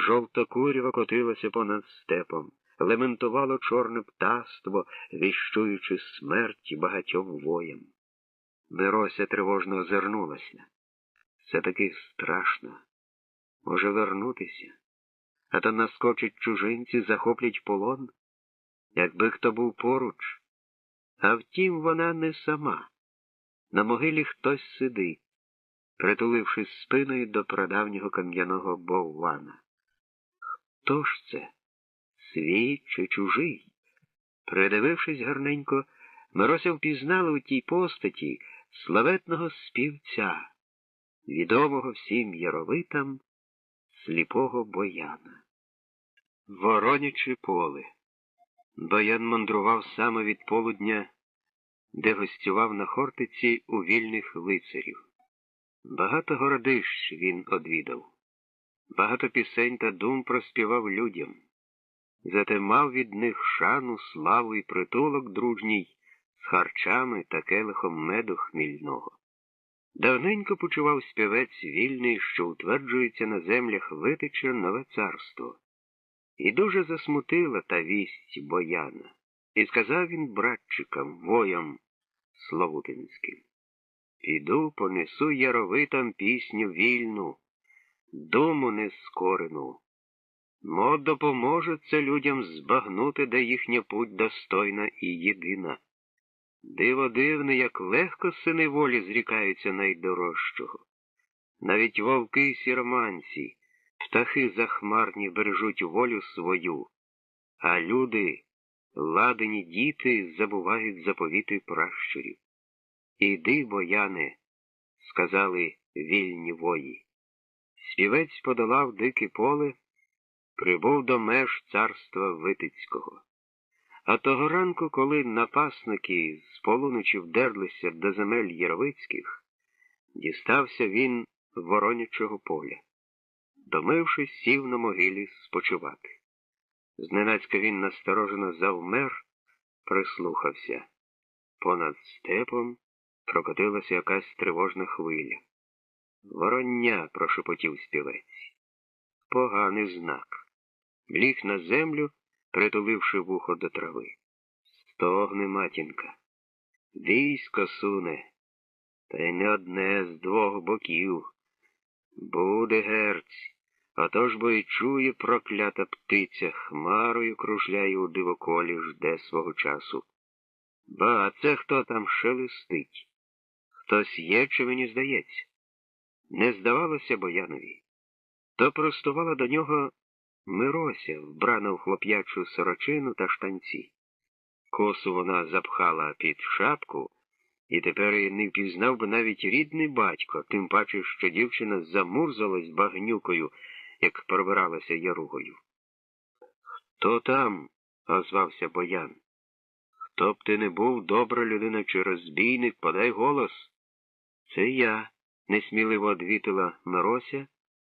жовто-курява котилася понад степом, лементувало чорне птаство, віщуючи смерть багатьом воям. Мирося тривожно озирнулася. Все-таки страшно. Може вернутися, а то наскочать чужинці, захоплять полон. Якби хто був поруч. А втім, вона не сама. На могилі хтось сидить, притулившись спиною до прадавнього кам'яного боввана. Хто ж це? Свій чи чужий? Придивившись гарненько, Мирося впізнала у тій постаті славетного співця, відомого всім яровитам сліпого Бояна. Вороняче поле. Боян мандрував саме від полудня, де гостював на Хортиці у вільних лицарів. Багато городищ він одвідав, багато пісень та дум проспівав людям. Зате мав від них шану, славу і притулок дружній з харчами та келихом меду хмільного. Давненько почував співець вільний, що утверджується на землях Витича нове царство. І дуже засмутила та вість Бояна. І сказав він братчикам, воям словутинським: піду, понесу яровитам пісню вільну, думу нескорену. Мо допоможе це людям збагнути, де їхня путь достойна і єдина. Диво дивне, як легко сини волі зрікаються найдорожчого. Навіть вовки й сіроманці, птахи захмарні бережуть волю свою, а люди, ладені діти, забувають заповіти пращурів. Іди, Бояне, сказали вільні вої. Співець подолав дике поле, прибув до меж царства Витицького. А того ранку, коли напасники з полуночі вдерлися до земель Яровицьких, дістався він Воронячого поля. Домившись, сів на могилі спочивати. Зненацька він насторожено завмер, прислухався. Понад степом прокотилася якась тривожна хвиля. «Вороння!» – прошепотів співець. Поганий знак. Ліг на землю, притуливши вухо до трави. Стогне матінка. Військо суне, та й не одне з двох боків. Буде герць, отож бо й чує проклята птиця, хмарою кружляє у дивоколі, жде свого часу. Ба, це хто там шелестить? Хтось є, чи мені здається? Не здавалося Боянові. То простувала до нього Мирося, вбрана в хлоп'ячу сорочину та штанці. Косу вона запхала під шапку, і тепер її не впізнав би навіть рідний батько, тим паче, що дівчина замурзалась багнюкою, як пробиралася яругою. «Хто там?» – озвався Боян. «Хто б ти не був, добра людина чи розбійник, подай голос». «Це я», – несміливо одвітила Мирося,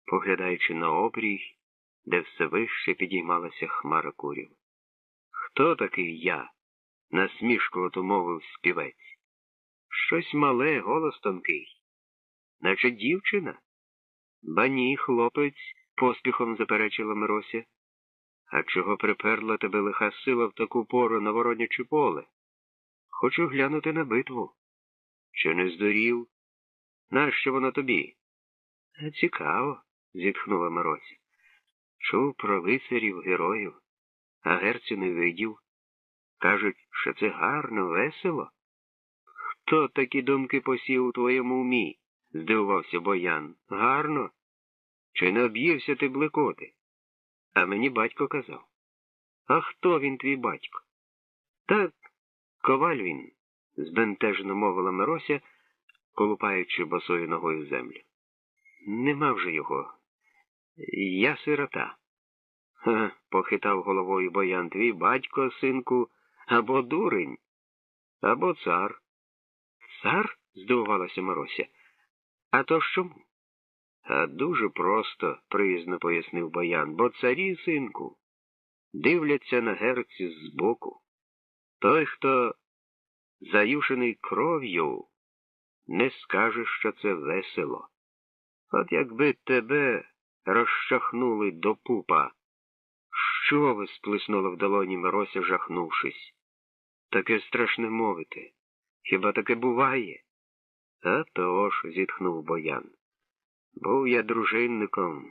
поглядаючи на обрій, де все вище підіймалася хмара курів. «Хто такий я?» – насмішкувато мовив співець. «Щось мале, голос тонкий. Наче дівчина?» «Ба ні, хлопець», – поспіхом заперечила Мирося. «А чого приперла тебе лиха сила в таку пору на Вороняче поле? Хочу глянути на битву». «Чи не здурів? Нащо воно тобі?» «Цікаво», – зітхнула Мирося. «Чув про лицарів, героїв, а герцю не видів. Кажуть, що це гарно, весело». «Хто такі думки посів у твоєму умі?» – здивувався Боян. «Гарно? Чи не об'ївся ти блекоти?» «А мені батько казав». «А хто він, твій батько?» «Так, коваль він», – збентежено мовила Мирося, колупаючи босою ногою землю. «Нема вже його. Я сирота». «Ха», – похитав головою Боян, – «твій батько, синку, або дурень, або цар». «Цар?» – здивувалася Мирося. «А то ж чому?» «А дуже просто», – приязно пояснив Боян, – «бо царі, синку, дивляться на герці збоку. Той, хто заюшений кров'ю, не скаже, що це весело. От якби тебе розчахнули до пупа». «Що ви?» – сплеснула в долоні Мирося, жахнувшись. «Таке страшне мовити. Хіба таке буває?» «А то ж», – зітхнув Боян. «Був я дружинником,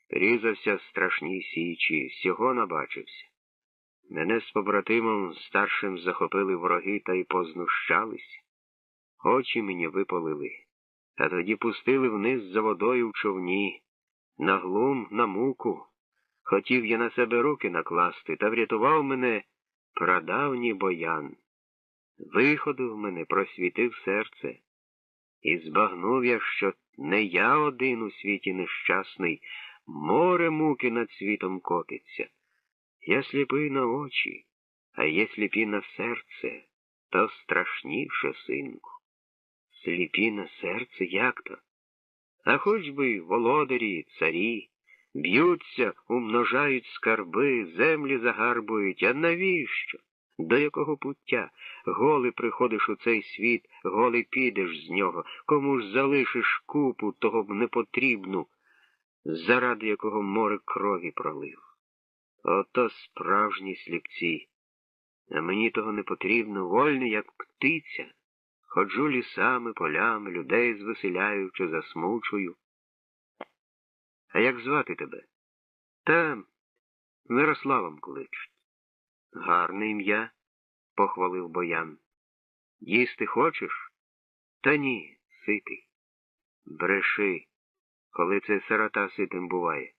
різався в страшній січі, всього набачився. Мене з побратимом старшим захопили вороги та й познущались. Очі мені випалили, а тоді пустили вниз за водою в човні, на глум, на муку. Хотів я на себе руки накласти, та врятував мене прадавній Боян. Виходив мене, просвітив серце. І збагнув я, що не я один у світі нещасний, Море муки над світом котиться. Я сліпий на очі, а є сліпі на серце, то страшніше, синку. Сліпі на серце, як то? А хоч би володарі, царі, б'ються, умножають скарби, землі загарбують, а навіщо? До якого пуття? Голий приходиш у цей світ, голий підеш з нього, кому ж залишиш купу того б непотрібну, заради якого море крові пролив. Ото справжні сліпці. А мені того не потрібно, вольний, як птиця. Ходжу лісами, полями, людей звеселяючи, засмучую. А як звати тебе? Та Мирославом кличуть. Гарне ім'я, похвалив Боян. Їсти хочеш? Та ні, ситий. Бреши, коли це сирота ситим буває.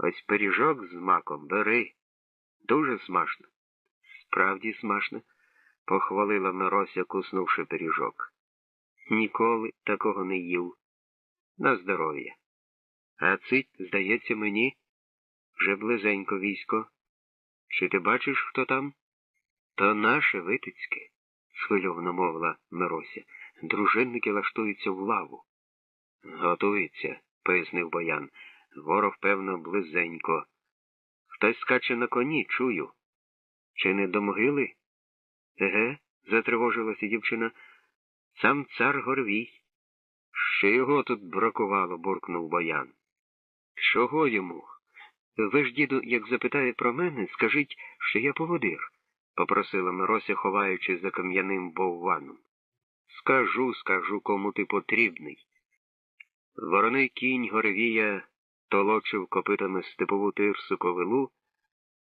Ось пиріжок з маком бери. Дуже смачно. Справді смачно, похвалила Мирося, куснувши пиріжок. Ніколи такого не їв. На здоров'я. А цить, здається мені, вже близенько військо. Чи ти бачиш, хто там? То наше Витицьке, схвильовано мовила Мирося. Дружинники лаштуються в лаву. Готується, пояснив Боян. Ворог, певно, близенько. Хтось скаче на коні, чую. Чи не до могили? Еге, затривожилася дівчина. Сам цар Горвій. Ще його тут бракувало, буркнув Боян. Чого йому? Ви ж, діду, як запитає про мене, скажіть, що я поводир, попросила Мирося, ховаючи за кам'яним бовваном. Скажу, кому ти потрібний. Вороний кінь Горвія толочив копитами степову тирсу ковилу,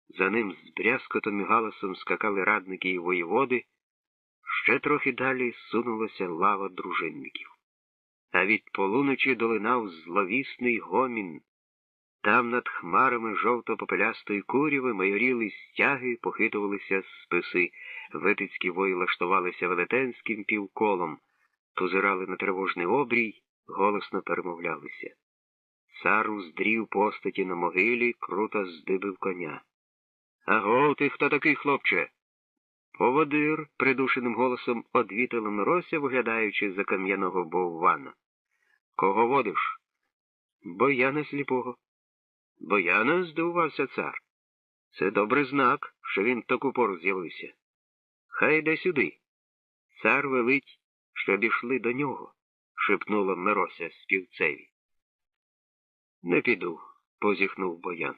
за ним з брязкотом і галасом скакали радники і воєводи, ще трохи далі сунулася лава дружинників. А від полуночі долинав зловісний гомін. Там над хмарами жовто-попелястої куряви майоріли стяги, похитувалися списи. Витицькі вої лаштувалися велетенським півколом, позирали на тривожний обрій, голосно перемовлялися. Цар уздрів постаті на могилі, круто здибив коня. «Аго, ти хто такий, хлопче?» «Поводир», — придушеним голосом одвітила Мирося, виглядаючи за кам'яного боввана. «Кого водиш?» «Бояна сліпого». «Бояна?» — здивувався цар. «Це добрий знак, що він в таку пору з'явився. Хай йде сюди. Цар велить, щоб ішли до нього», — шепнула Мирося співцеві. «Не піду», — позіхнув Боян.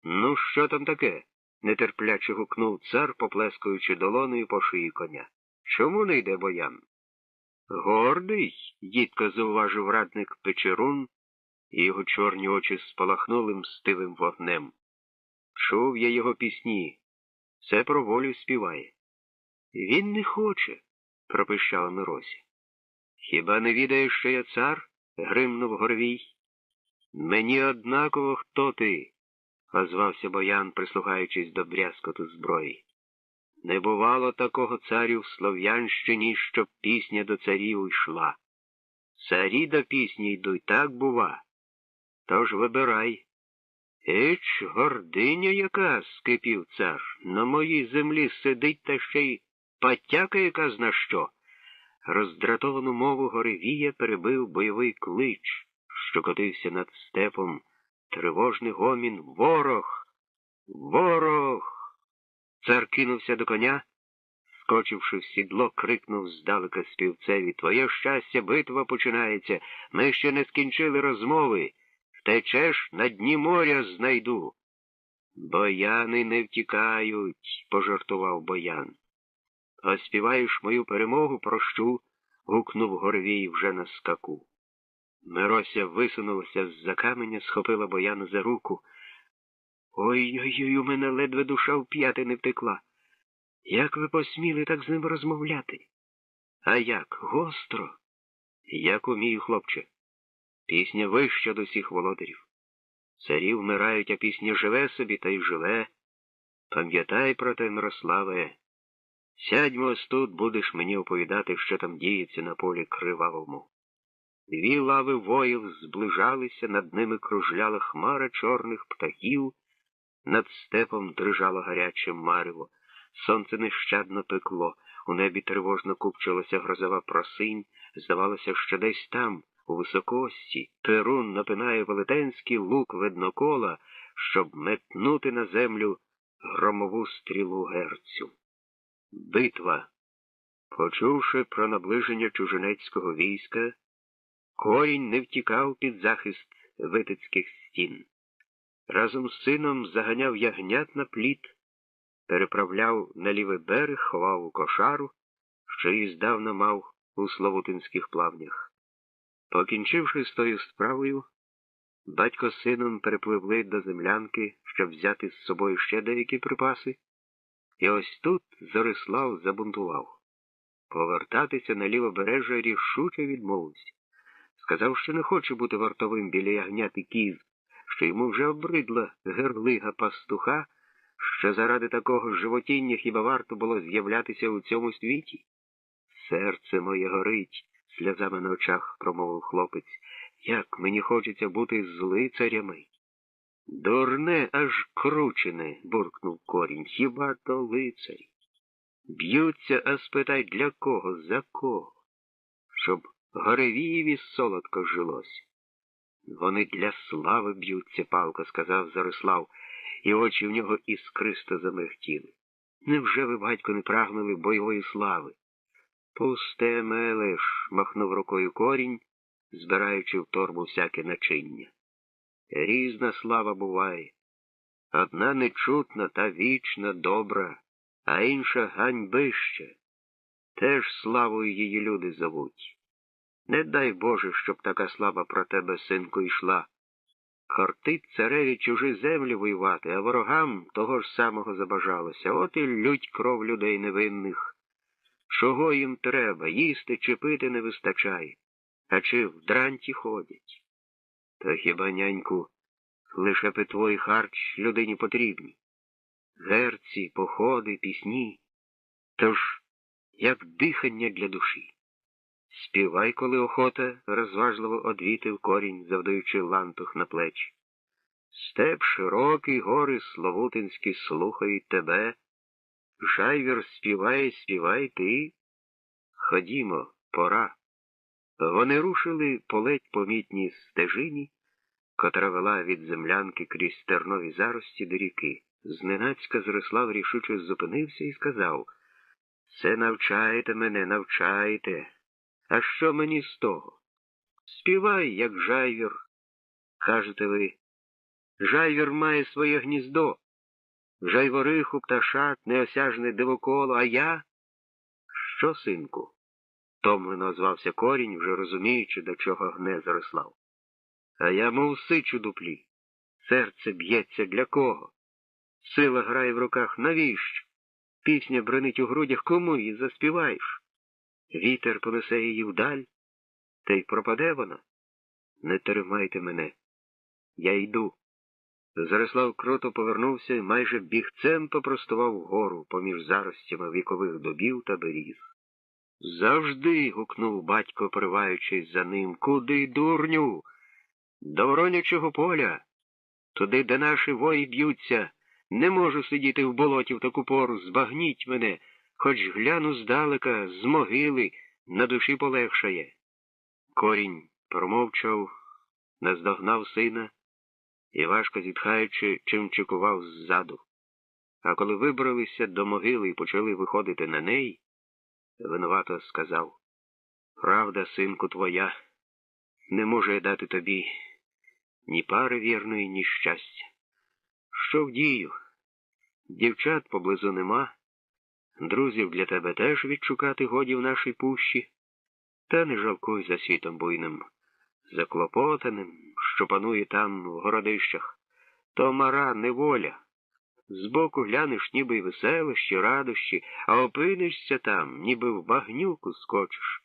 «Ну, що там таке?» — нетерпляче гукнув цар, поплескуючи долонею по шиї коня. «Чому не йде Боян?» «Гордий», — дідко зауважив радник Печерун, і його чорні очі спалахнули мстивим вогнем. «Чув я його пісні, все про волю співає». «Він не хоче», — пропищала Мирося. «Хіба не відаєш, що я цар?» — гримнув Горвій. «Мені однаково, хто ти», — озвався Боян, прислухаючись до брязкоту зброї. «Не бувало такого царю в Слов'янщині, щоб пісня до царів йшла. Царі до пісні йдуть, так бува. Тож вибирай». «Іч, гординя яка!» — скипів цар. «На моїй землі сидить та ще й патяка яка зна що». Роздратовану мову Горевія перебив бойовий клич, що котився над степом. Тривожний гомін. «Ворог! Ворог!» Цар кинувся до коня, скочивши в сідло, крикнув здалека співцеві: «Твоє щастя, битва починається! Ми ще не скінчили розмови! Втечеш, на дні моря знайду!» «Бояни не втікають!» — пожартував Боян. «Оспіваєш мою перемогу, прощу!» — гукнув Горвій вже на скаку. Мирося висунулася з-за каменя, схопила Бояна за руку. «Ой-ой-ой, у мене ледве душа в п'яти не втекла. Як ви посміли так з ним розмовляти?» «А як? Гостро?» «Як умію, хлопче. Пісня вища до всіх володарів. Царі вмирають, а пісня живе собі та й живе. Пам'ятай про те, Мирославе. Сядьмо ось тут, будеш мені оповідати, що там діється на полі кривавому». Дві лави воїв зближалися, над ними кружляла хмара чорних птахів, над степом дрижало гаряче марево. Сонце нещадно пекло, у небі тривожно купчилася грозова просинь, здавалося, що десь там, у високості, Перун напинає велетенський лук виднокола, щоб метнути на землю громову стрілу герцю. Битва. Почувши про наближення чужинецького війська, Корінь не втікав під захист витицьких стін. Разом з сином заганяв ягнят на пліт, переправляв на лівий берег, ховав у кошару, що її здавна мав у Славутинських плавнях. Покінчивши з тою справою, батько з сином перепливли до землянки, щоб взяти з собою ще деякі припаси, і ось тут Зорислав забунтував. Повертатися на лівобережжя рішуче відмовився. Сказав, що не хоче бути вартовим біля ягнят і кіз, що йому вже обридла герлига пастуха, що заради такого животіння хіба варто було з'являтися у цьому світі. Серце моє горить, сльозами на очах промовив хлопець, як мені хочеться бути з лицарями. Дурне, аж кручене, буркнув Корінь, хіба то лицарі? Б'ються, а спитай, для кого, за кого? Щоб Горевієві солодко жилось. Вони для слави б'ються, палко сказав Зорислав, і очі в нього іскристо замихтіли. Невже ви, батько, не прагнули бойової слави? Пусте, мелеш, махнув рукою Корінь, збираючи в торбу всяке начиння. Різна слава буває. Одна нечутна та вічна, добра, а інша ганьбища. Теж славою її люди зовуть. Не дай Боже, щоб така слава про тебе, синку, йшла. Кортить цареві чужі землі воювати, а ворогам того ж самого забажалося. От і лють кров людей невинних. Чого їм треба? Їсти чи пити не вистачає. А чи в дранті ходять? Та хіба, няньку, лише питво і харч людині потрібні? Герці, походи, пісні. Тож, як дихання для душі. Співай, коли охота, розважливо одвітив Корінь, завдаючи лантух на плечі. Степ широкий, гори Славутинські слухають тебе. Жайвір співає, співай ти. Ходімо, пора. Вони рушили по ледь помітній стежині, котра вела від землянки крізь тернові зарості до ріки. Зненацька Зорислав рішуче зупинився і сказав: «Це навчайте мене, навчайте. А що мені з того? Співай, як жайвір. Кажете ви, жайвір має своє гніздо. Жайвориху, пташат, неосяжне дивоколо, а я? Що, синку? Томлено озвався Корінь, вже розуміючи, до чого гне Зорислав. А я, мов сич у дуплі. Серце б'ється для кого? Сила грає в руках, навіщо? Пісня бренить у грудях, кому її заспіваєш? Вітер понесе її вдаль, та й пропаде вона. Не тримайте мене. Я йду. Зорислав круто повернувся і майже бігцем попростував вгору поміж заростями вікових дубів та беріз. Завжди, гукнув батько, пориваючись за ним. Куди, дурню? До Воронячого поля. Туди, де наші вої б'ються. Не можу сидіти в болоті в таку пору. Збагніть мене. Хоч гляну здалека, з могили, на душі полегшає. Корінь промовчав, наздогнав сина і, важко зітхаючи, чимчикував ззаду. А коли вибралися до могили і почали виходити на неї, винувато сказав: «Правда, синку твоя, не можу я дати тобі ні пари вірної, ні щастя. Що вдію? Дівчат поблизу нема, друзів для тебе теж відшукати годі в нашій пущі, та не жалкуй за світом буйним, заклопотаним, що панує там в городищах. То мара, неволя. Збоку глянеш, ніби й веселощі, радощі, а опинишся там, ніби в багнюку скочиш.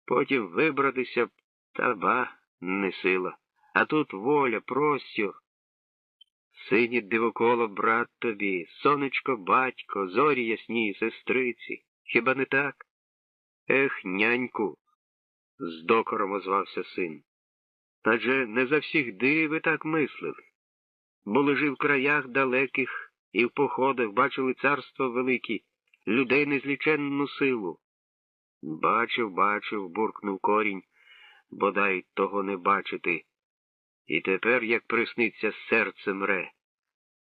Потім вибратися б, та ба, не сила. А тут воля, простір. Сині дивоколо, брат тобі, сонечко, батько, зорі ясні, сестриці. Хіба не так? Ех, няньку, з докором озвався син. Адже не завсігди ви так мислили. Були ж і в краях далеких, і в походах бачили царства великі, людей незліченну силу. Бачив, буркнув Корінь, бодай того не бачити. І тепер, як присниться, серце мре.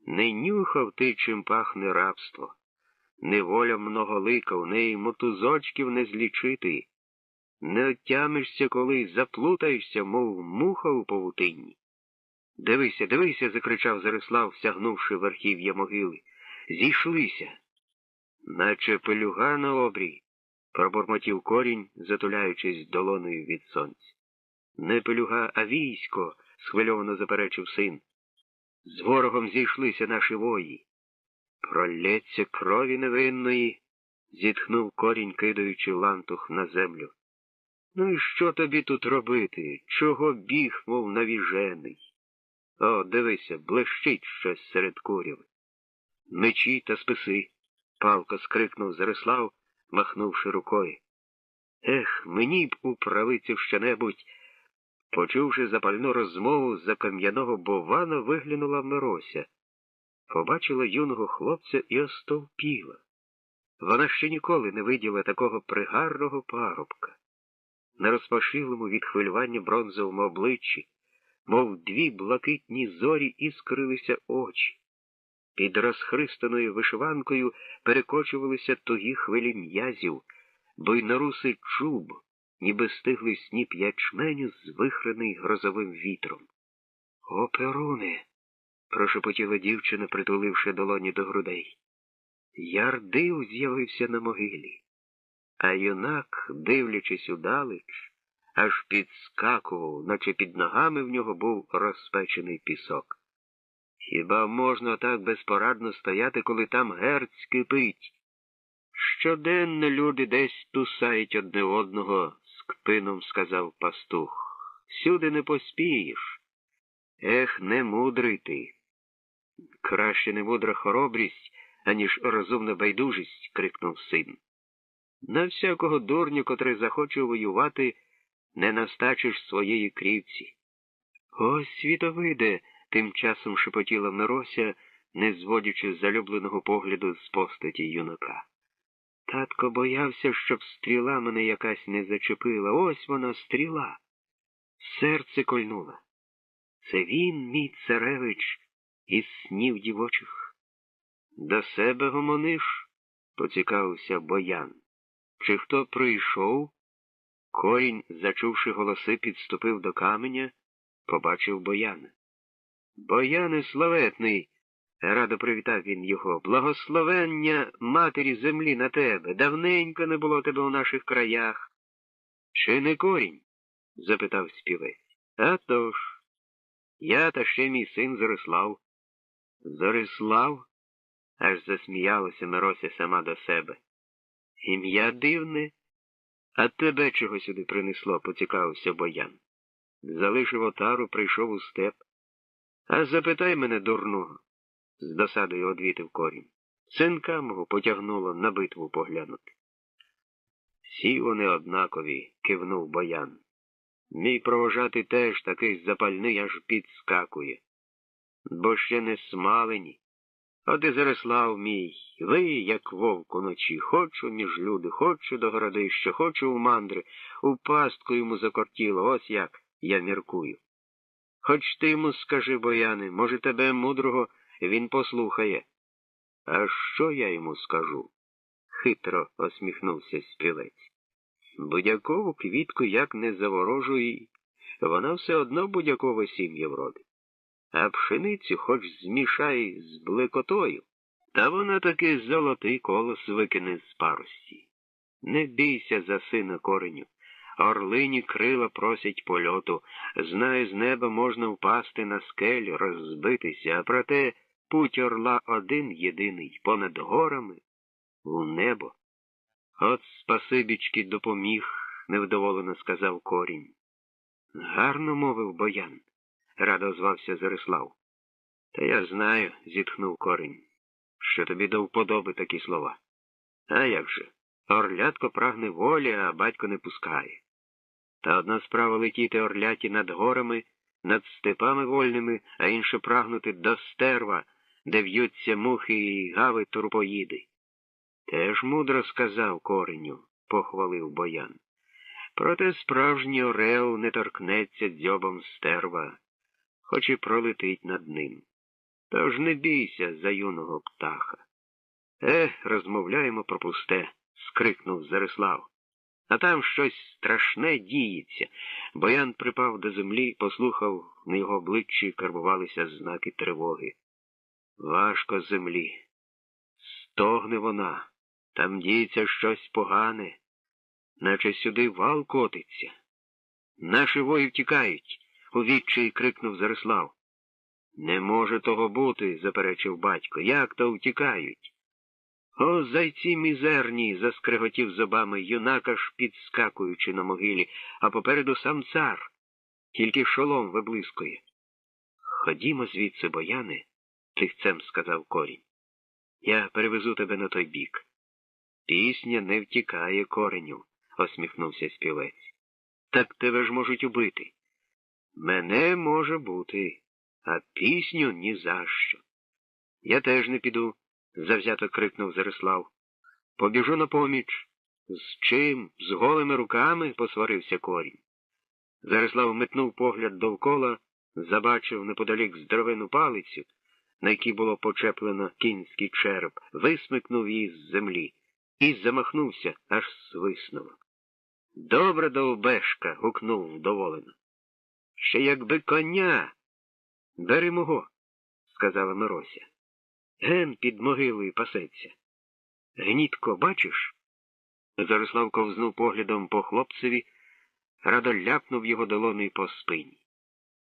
Не нюхав ти, чим пахне рабство. Неволя многолика, в неї мотузочків не злічити. Не отямишся, коли заплутаєшся, мов муха у павутинні. Дивися, дивися, закричав Зарислав, сягнувши верхів'я могили. Зійшлися. Наче пелюга на обрій, пробурмотів Корінь, затуляючись долоною від сонця. Не пелюга, а військо, схвильовано заперечив син. З ворогом зійшлися наші вої. Пролється крові невинної, зітхнув Корінь, кидаючи лантух на землю. Ну і що тобі тут робити? Чого біг, мов навіжений? О, дивися, блищить щось серед куряви. Мечі та списи, палко скрикнув Зарислав, махнувши рукою. Ех, мені б у правицю що-небудь. Почувши запальну розмову, з-за кам'яного бована виглянула Мирося. Побачила юного хлопця і остовпіла. Вона ще ніколи не виділа такого пригарного парубка. На розпашилому від хвилювання бронзовому обличчі, мов дві блакитні зорі, іскрилися очі. Під розхристаною вишиванкою перекочувалися тугі хвилі м'язів, буйнорусий чуб, ніби стиглий сніп ячменю, звихрений грозовим вітром. «О, Перуне!» – прошепотіла дівчина, притуливши долоні до грудей. Ярдив з'явився на могилі. А юнак, дивлячись удалеч, аж підскакував, наче під ногами в нього був розпечений пісок. Хіба можна так безпорадно стояти, коли там герць кипить? Щоденно люди десь тусають одне одного, з кпином сказав пастух. Сюди не поспієш. Ех, не мудрий ти. Краще не мудра хоробрість, аніж розумна байдужість, крикнув син. На всякого дурню, котрий захоче воювати, не настачиш своєї крівці. Ось світовиде, тим часом шепотіла Мирося, не зводячи залюбленого погляду з постаті юнака. Татко боявся, щоб стріла мене якась не зачепила. Ось вона, стріла. Серце кольнула. Це він, мій царевич, із снів дівочих. До себе гомониш? Поцікавився Боян. Чи хто прийшов? Корінь, зачувши голоси, підступив до каменя, побачив Бояна. Бояне славетний, радо привітав він його, благословення матері землі на тебе. Давненько не було тебе у наших краях. Чи не Корінь? Запитав співець. А тож, я та ще мій син Зарислав. Зарислав? Аж засміялася Мирося сама до себе. Ім'я дивне. А тебе чого сюди принесло, поцікавився Боян. Залишив отару, прийшов у степ. А запитай мене, дурного, з досадою одвітив Корінь. Синка мого потягнуло на битву поглянути. Всі вони однакові, кивнув Боян. Мій провожатий теж такий запальний, аж підскакує. Бо ще не смалені. От і Зарислав мій, ви, як вовк уночі, хочу між люди, хочу до городища, хочу у мандри, у пастку йому закортіло, ось як я міркую. Хоч ти йому скажи, Бояне, може тебе, мудрого, він послухає. А що я йому скажу? Хитро осміхнувся співець. Будякову квітку як не заворожуй, вона все одно будякове сім'я вродить. А пшеницю хоч змішай з блекотою, та вона таки золотий колос викине з парості. Не бійся за сина Кореню. Орлині крила просять польоту. Знає, з неба можна впасти на скелю, розбитися, а проте путь орла один єдиний, понад горами, у небо. От спасибічки допоміг, невдоволено сказав Корінь. Гарно мовив Боян, радо озвався Зарислав. Та я знаю, зітхнув Корінь, що тобі до вподоби такі слова. А як же? Орлятко прагне волі, а батько не пускає. Та одна справа летіти орляті над горами, над степами вольними, а інша прагнути до стерва, де в'ються мухи і гави турпоїди. Теж мудро сказав Кореню, похвалив Боян. Проте справжній орел не торкнеться дзьобом стерва, хоч і пролетить над ним. Тож не бійся за юного птаха. Розмовляємо про пусте, скрикнув Зарислав. А там щось страшне діється. Боян припав до землі, послухав, на його обличчі карбувалися знаки тривоги. Важко землі. Стогне вона. Там діється щось погане, наче сюди вал котиться. Наші вої втікають, у відчаї крикнув Зарислав. Не може того бути, заперечив батько. Як то втікають? О, зайці мізерні, заскриготів зубами юнак, аж підскакуючи на могилі, а попереду сам цар, тільки шолом виблискує. Ходімо звідси, Бояне, тихцем сказав Корінь. Я перевезу тебе на той бік. Пісня не втікає, Кореню, осміхнувся співець. Так тебе ж можуть убити. Мене може бути, а пісню ні за що. Я теж не піду, завзято крикнув Зарислав. Побіжу на поміч. З чим? З голими руками? Посварився Корінь. Зарислав метнув погляд довкола, забачив неподалік здоровену палицю, на якій було почеплено кінський череп, висмикнув її з землі і замахнувся, аж свиснуло. Добре, довбешка, гукнув вдоволено. Ще якби коня. Бери мого, сказала Мирося. Ген під могилою пасеться. Гнітко, бачиш? Зарислав ковзнув поглядом по хлопцеві, радо ляпнув його долоною по спині.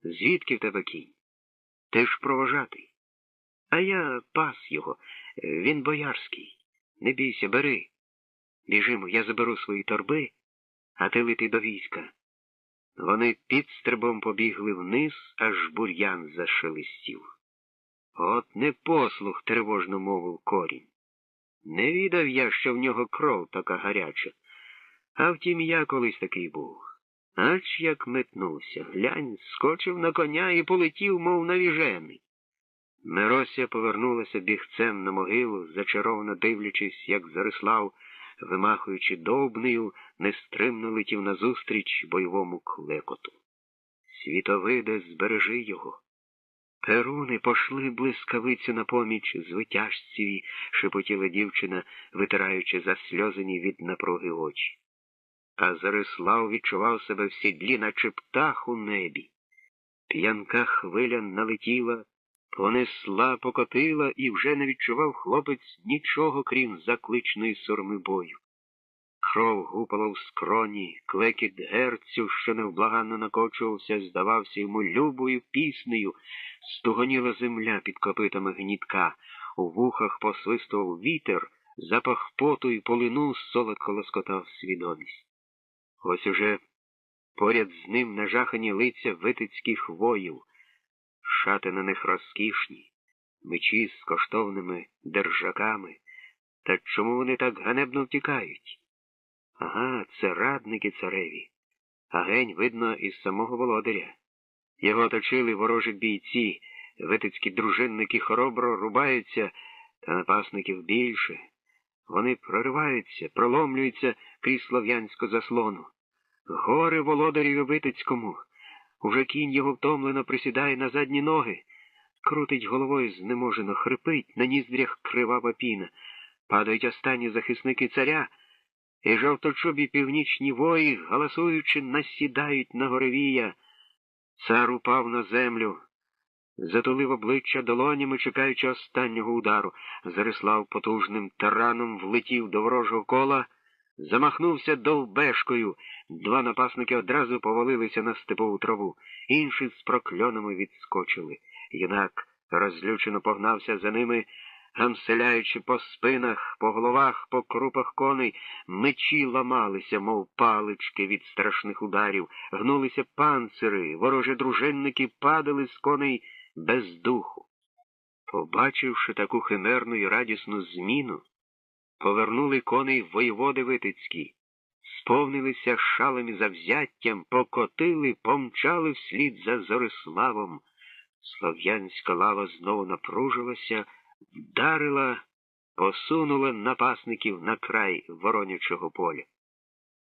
Звідки в тебе кінь? Ти ж провожатий. А я пас його, він боярський. Не бійся, бери. Біжимо, я заберу свої торби, а ти лети до війська. Вони підстрибом побігли вниз, аж бур'ян зашелестів. От непослух, тривожно мовив Корінь. Не відав я, що в нього кров така гаряча. А втім, я колись такий був. Ач як метнувся, глянь, скочив на коня і полетів, мов навіжений. Мирося повернулася бігцем на могилу, зачаровано дивлячись, як Зарислав, вимахуючи довбнею, нестримно летів назустріч бойовому клекоту. Світовиде, збережи його. Перуни, пошли блискавицю на поміч звитяжцеві, шепотіла дівчина, витираючи засльозані від напруги очі. А Зарислав відчував себе в сідлі, наче птах у небі. П'янка хвиля налетіла, понесла, покотила, і вже не відчував хлопець нічого, крім закличної сурми бою. Кров гупала в скроні, клекіт герцю, що невблаганно накочувався, здавався йому любою піснею, стугоніла земля під копитами гнітка, у вухах посвистував вітер, запах поту й полину солодко лоскотав свідомість. Ось уже поряд з ним нажахані лиця витицьких воїв, шати на них розкішні, мечі з коштовними держаками. Та чому вони так ганебно втікають? Ага, це радники цареві. А гень, видно, із самого володаря. Його оточили ворожі бійці, витицькі дружинники хоробро рубаються, та напасників більше. Вони прориваються, проломлюються крізь слов'янську заслону. Горе володареві Витицькому. Уже кінь його втомлено присідає на задні ноги, крутить головою знеможено, хрипить, на ніздрях кривава піна. Падають останні захисники царя, і жовточубі північні вої, галасуючи, насідають на горевія. Цар упав на землю, затулив обличчя долонями, чекаючи останнього удару. Зарислав потужним тараном влетів до ворожого кола, замахнувся довбешкою. Два напасники одразу повалилися на степову траву, інші з прокльонами відскочили. Юнак розлючено погнався за ними, гамселяючи по спинах, по головах, по крупах коней. Мечі ламалися, мов палички від страшних ударів, гнулися панцири, ворожі дружинники падали з коней без духу. Побачивши таку химерну і радісну зміну, повернули коней воєводи Витицькі. сповнилися шалим і завзяттям, покотили, помчали вслід за Зориславом. Слов'янська лава знову напружилася, вдарила, посунула напасників на край воронячого поля.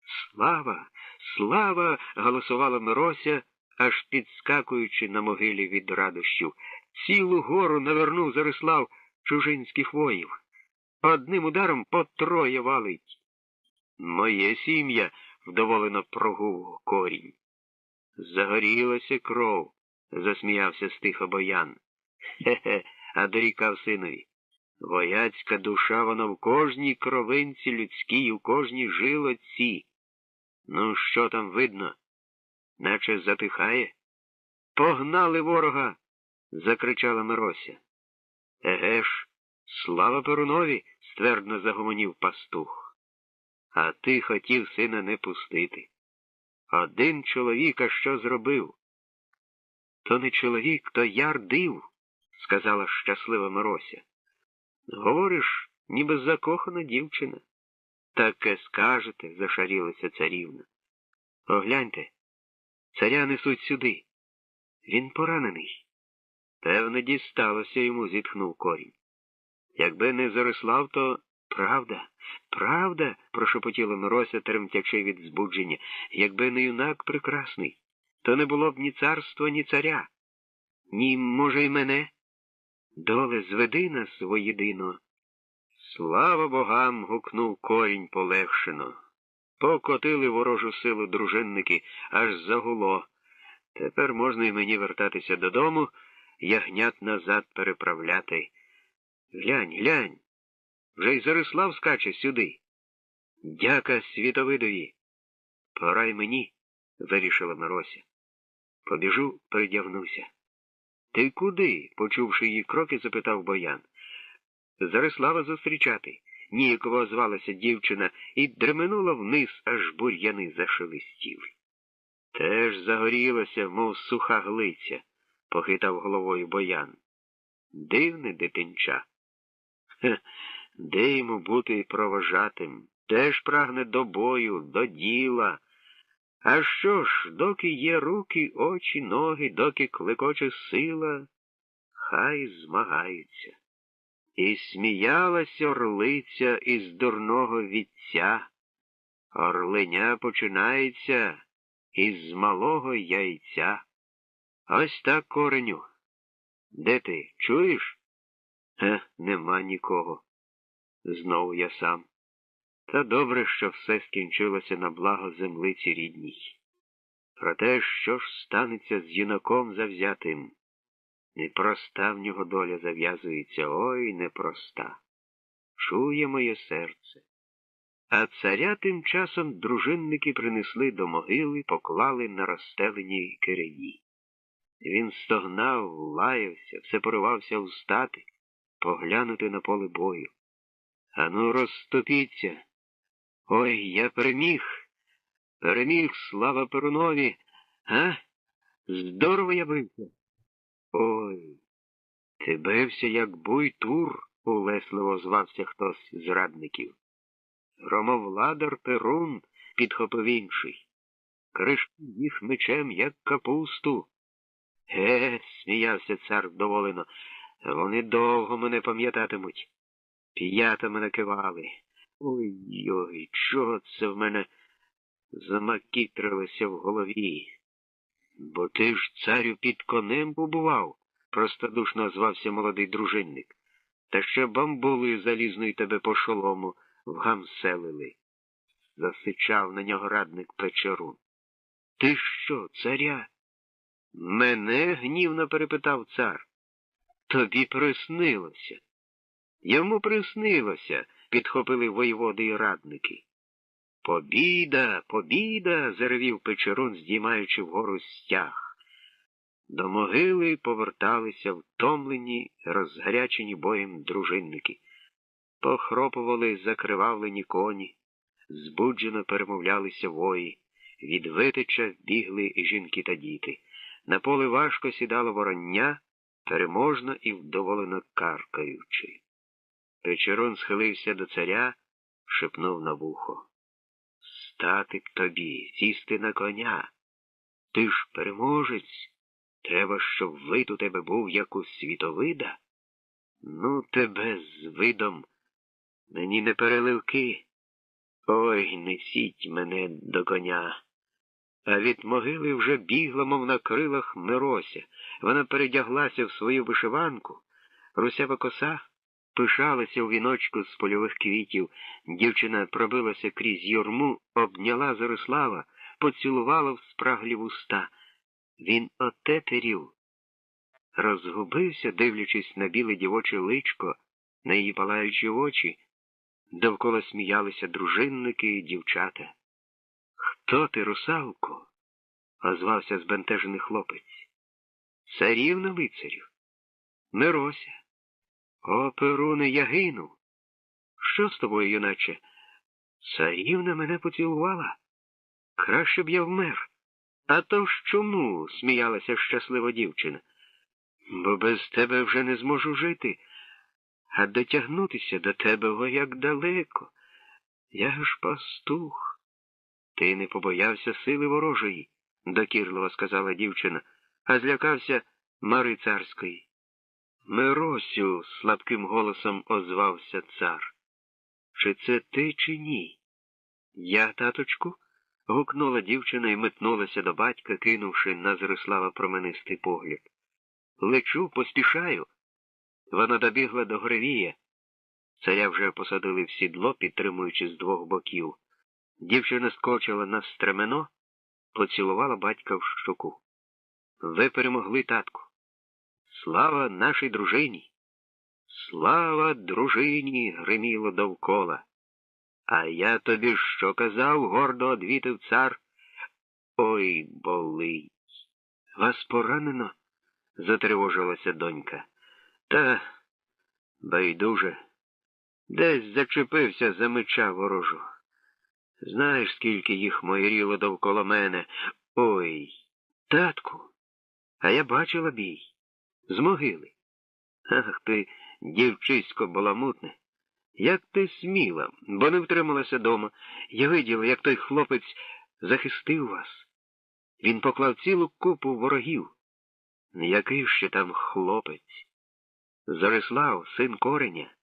«Слава! Слава!» — голосувала Мирося, аж підскакуючи на могилі від радощів. Цілу гору навернув Зорислав чужинських воїв. Одним ударом по троє валить. «Моє сім'я!» — вдоволено прогув Корінь. «Загорілася кров!» — засміявся стиха Боян. «Хе-хе!» — а дорікав синові. «Вояцька душа, вона в кожній кровинці людській, у кожній жилоці. Ну, що там видно? Наче затихає?» «Погнали ворога!» — закричала Мирося. «Еге ж, слава Перунові!» — ствердно загомонів пастух. «А ти хотів сина не пустити. Один чоловік, а що зробив?» «То не чоловік, то ярдив», — сказала щаслива Мирося. «Говориш, ніби закохана дівчина». «Таке скажете», — зашарілася царівна. «Огляньте, царя несуть сюди. Він поранений». «Певне, дісталося йому», — зітхнув Корінь. «Якби не Зорислав, то правда, правда», — прошепотіла Мирося, тремтячи від збудження. «Якби не юнак прекрасний, то не було б ні царства, ні царя. Ні, може, й мене. Доле, зведи нас воєдино». «Слава богам!» — гукнув Корінь полегшено. Покотили ворожу силу дружинники, аж загуло. Тепер можна й мені вертатися додому, ягнят назад переправляти. Глянь, глянь, вже й Зорислав скаче сюди. Дяка світовидові. Пора й мені, вирішила Мирося. Побіжу, передягнуся. Ти куди? Почувши її кроки, запитав Боян. Зорислава зустрічати. Ніяково озвалася дівчина і дременула вниз, аж бур'яни зашелестіли. Теж загорілася, мов суха глиця, похитав головою Боян. Дивне дитинча. Де йому бути провожатим? Теж прагне до бою, до діла. А що ж, доки є руки, очі, ноги, доки клекоче сила, хай змагаються. І сміялась орлиця із дурного вітця. Орленя починається із малого яйця. Ось так, Кореню. Де ти, чуєш? Нема нікого. Знову я сам. Та добре, що все скінчилося на благо землиці рідній. Проте, що ж станеться з юнаком завзятим? Непроста в нього доля зав'язується, ой, непроста. Чує моє серце. А царя тим часом дружинники принесли до могили, поклали на розстеленій киреї. Він стогнав, лаявся, все поривався встати, поглянути на поле бою. Ану, розступіться. Ой, я переміг, слава Перунові, а? Здорово я бився. Ой, ти бився, як буй-тур, улесливо звався хтось з радників. Громовладар Перун, підхопив інший. Кришки їх мечем, як капусту. Сміявся цар вдоволено, вони довго мене пам'ятатимуть. П'ятами накивали. Ой-ой, чого це в мене замакітрилося в голові? Бо ти ж, царю, під конем побував, простодушно озвався молодий дружинник. Та ще бамбулою залізною тебе по шолому вгамселили. Засичав на нього радник Печерун. Ти що, царя? Мене? Гнівно перепитав цар. Тобі приснилося. Йому приснилося, підхопили воєводи й радники. Побіда, побіда, заревів Печерун, здіймаючи вгору стяг. До могили поверталися втомлені, розгарячені боєм дружинники. Похропували закривавлені коні, збуджено перемовлялися вої, від Витича бігли жінки та діти. На поле важко сідало вороння, переможно і вдоволено каркаючи. Печерун схилився до царя, шепнув на вухо. стати б тобі, сісти на коня. Ти ж переможець. Треба, щоб вид у тебе був, як у Світовида. Ну, тебе з видом. Мені не переливки. Ой, несіть мене до коня. А від могили вже бігла, мов на крилах, Мирося. Вона передяглася в свою вишиванку. Русява коса пишалася у віночку з польових квітів. Дівчина пробилася крізь юрму, обняла Зорислава, поцілувала в спраглі вуста. Він отетерів. Розгубився, дивлячись на біле дівоче личко, на її палаючі очі. Довкола сміялися дружинники і дівчата. «Хто ти, русалко?» – озвався збентежений хлопець. «Царівна лицарів. Мирося. О, Перуне, я гину. Що з тобою, юначе? Царівна мене поцілувала. Краще б я вмер. А то ж чому?» – сміялася щаслива дівчина. «Бо без тебе вже не зможу жити. А дотягнутися до тебе, о, як далеко. Я ж пастух». «Ти не побоявся сили ворожої», – докірливо сказала дівчина, а злякався Мари царської. «Миросю», – слабким голосом озвався цар. «Чи це ти, чи ні?» «Я, таточку?» – гукнула дівчина і метнулася до батька, кинувши на Зорислава променистий погляд. «Лечу, поспішаю». Вона добігла до Гревія. Царя вже посадили в сідло, підтримуючи з двох боків. Дівчина скочила на стремено, поцілувала батька в щоку. «Ви перемогли, татку. Слава нашій дружині! Слава дружині!» – гриміло довкола. «А я тобі що казав?» – гордо одвітив цар. «Ой, болить!» «Вас поранено?» – затривожилася донька. «Та байдуже. Десь зачепився за меча ворожу. Знаєш, скільки їх майоріло довкола мене? Ой, татку, а я бачила бій. З могили. Ах ти, дівчисько баламутне. Як ти сміла, бо не втрималася дома. Я виділа, як той хлопець захистив вас. Він поклав цілу купу ворогів. Який ще там хлопець? Зорислав, син Кореня.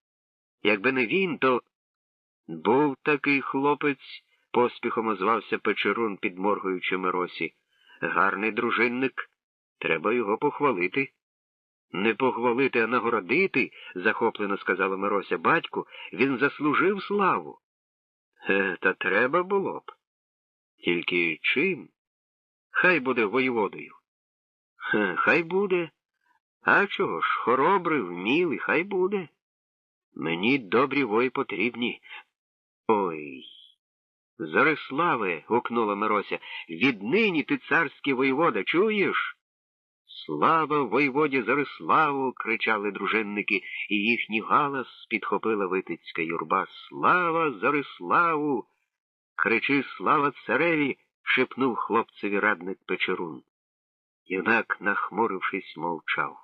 Якби не він, то... Був такий хлопець, поспіхом озвався Печерун, підморгуючи Миросі. Гарний дружинник, треба його похвалити. Не похвалити, а нагородити, захоплено сказала Мирося. Батьку, він заслужив славу. Та треба було б. Тільки чим? Хай буде воєводою. Хай буде. А чого ж, хоробрий, вмілий, хай буде. Мені добрі вої потрібні. Ой, Зориславе, гукнула Мирося, віднині ти царський воєвода, чуєш? Слава воєводі Зориславу, кричали дружинники, і їхній галас підхопила витицька юрба. Слава Зориславу! Кричи, слава цареві, шепнув хлопцеві радник Печерун. Юнак, нахмурившись, мовчав.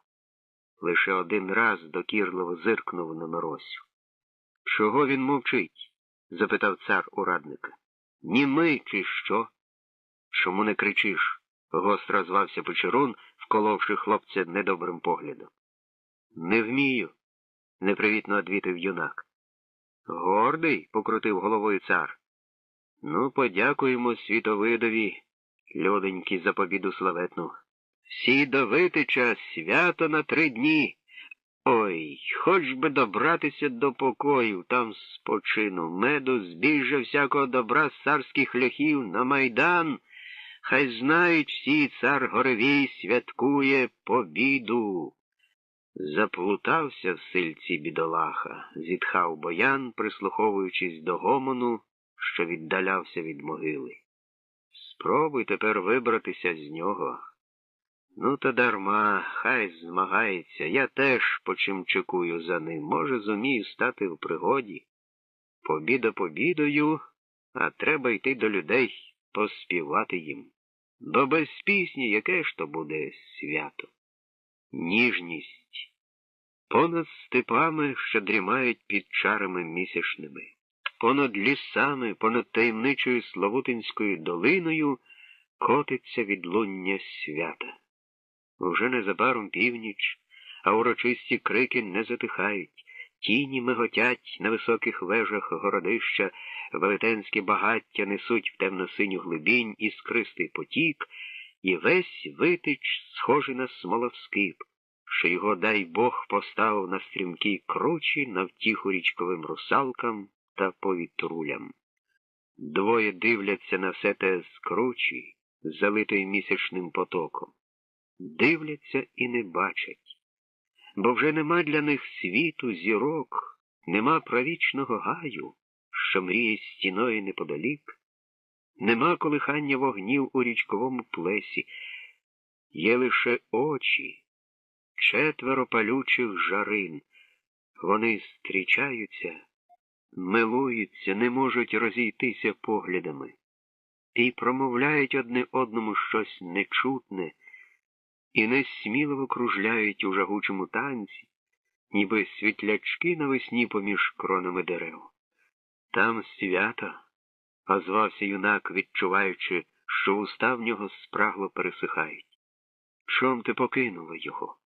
Лише один раз докірливо зиркнув на Миросю. Чого він мовчить? Запитав цар у радника. Німий чи що? Чому не кричиш? Гостро звався Печерун, вколовши хлопця недобрим поглядом. Не вмію, непривітно одвітив юнак. Гордий, покрутив головою цар. Ну, подякуємо Світовидові, люденькі, за побіду славетну. Всі до Витича, свято на 3 дні. Ой, хоч би добратися до покою, там спочину, меду, збіжжя, всякого добра з царських ляхів на Майдан. Хай знають всі, цар Горевій святкує побіду. Заплутався в сильці бідолаха, зітхав Боян, прислуховуючись до гомону, що віддалявся від могили. Спробуй тепер вибратися з нього. Ну, та дарма, хай змагається, я теж почимчикую за ним, може, зумію стати в пригоді. Побіда побідою, а треба йти до людей, поспівати їм. Бо без пісні яке ж то буде свято? Ніжність. Понад степами, що дрімають під чарами місячними. понад лісами, понад таємничою Славутинською долиною котиться відлуння свята. Уже незабаром північ, а урочисті крики не затихають. Тіні миготять на високих вежах городища, велетенські багаття несуть в темно-синю глибінь іскристий потік, і весь Витич схожий на смолоскип, що його, дай Бог, поставив на стрімкій кручі на втіху річковим русалкам та повітрулям. Двоє дивляться на все те з кручі, залитої місячним потоком. Дивляться і не бачать. Бо вже нема для них світу, зірок, нема правічного гаю, що мріє стіною неподалік, нема колихання вогнів у річковому плесі, є лише очі, 4 палючих жарин. Вони зустрічаються, милуються, не можуть розійтися поглядами і промовляють одне одному щось нечутне, і несміливо кружляють у жагучому танці, ніби світлячки навесні поміж кронами дерев. Там свято, озвався юнак, відчуваючи, що уста в нього спрагло пересихають. Чом ти покинула його?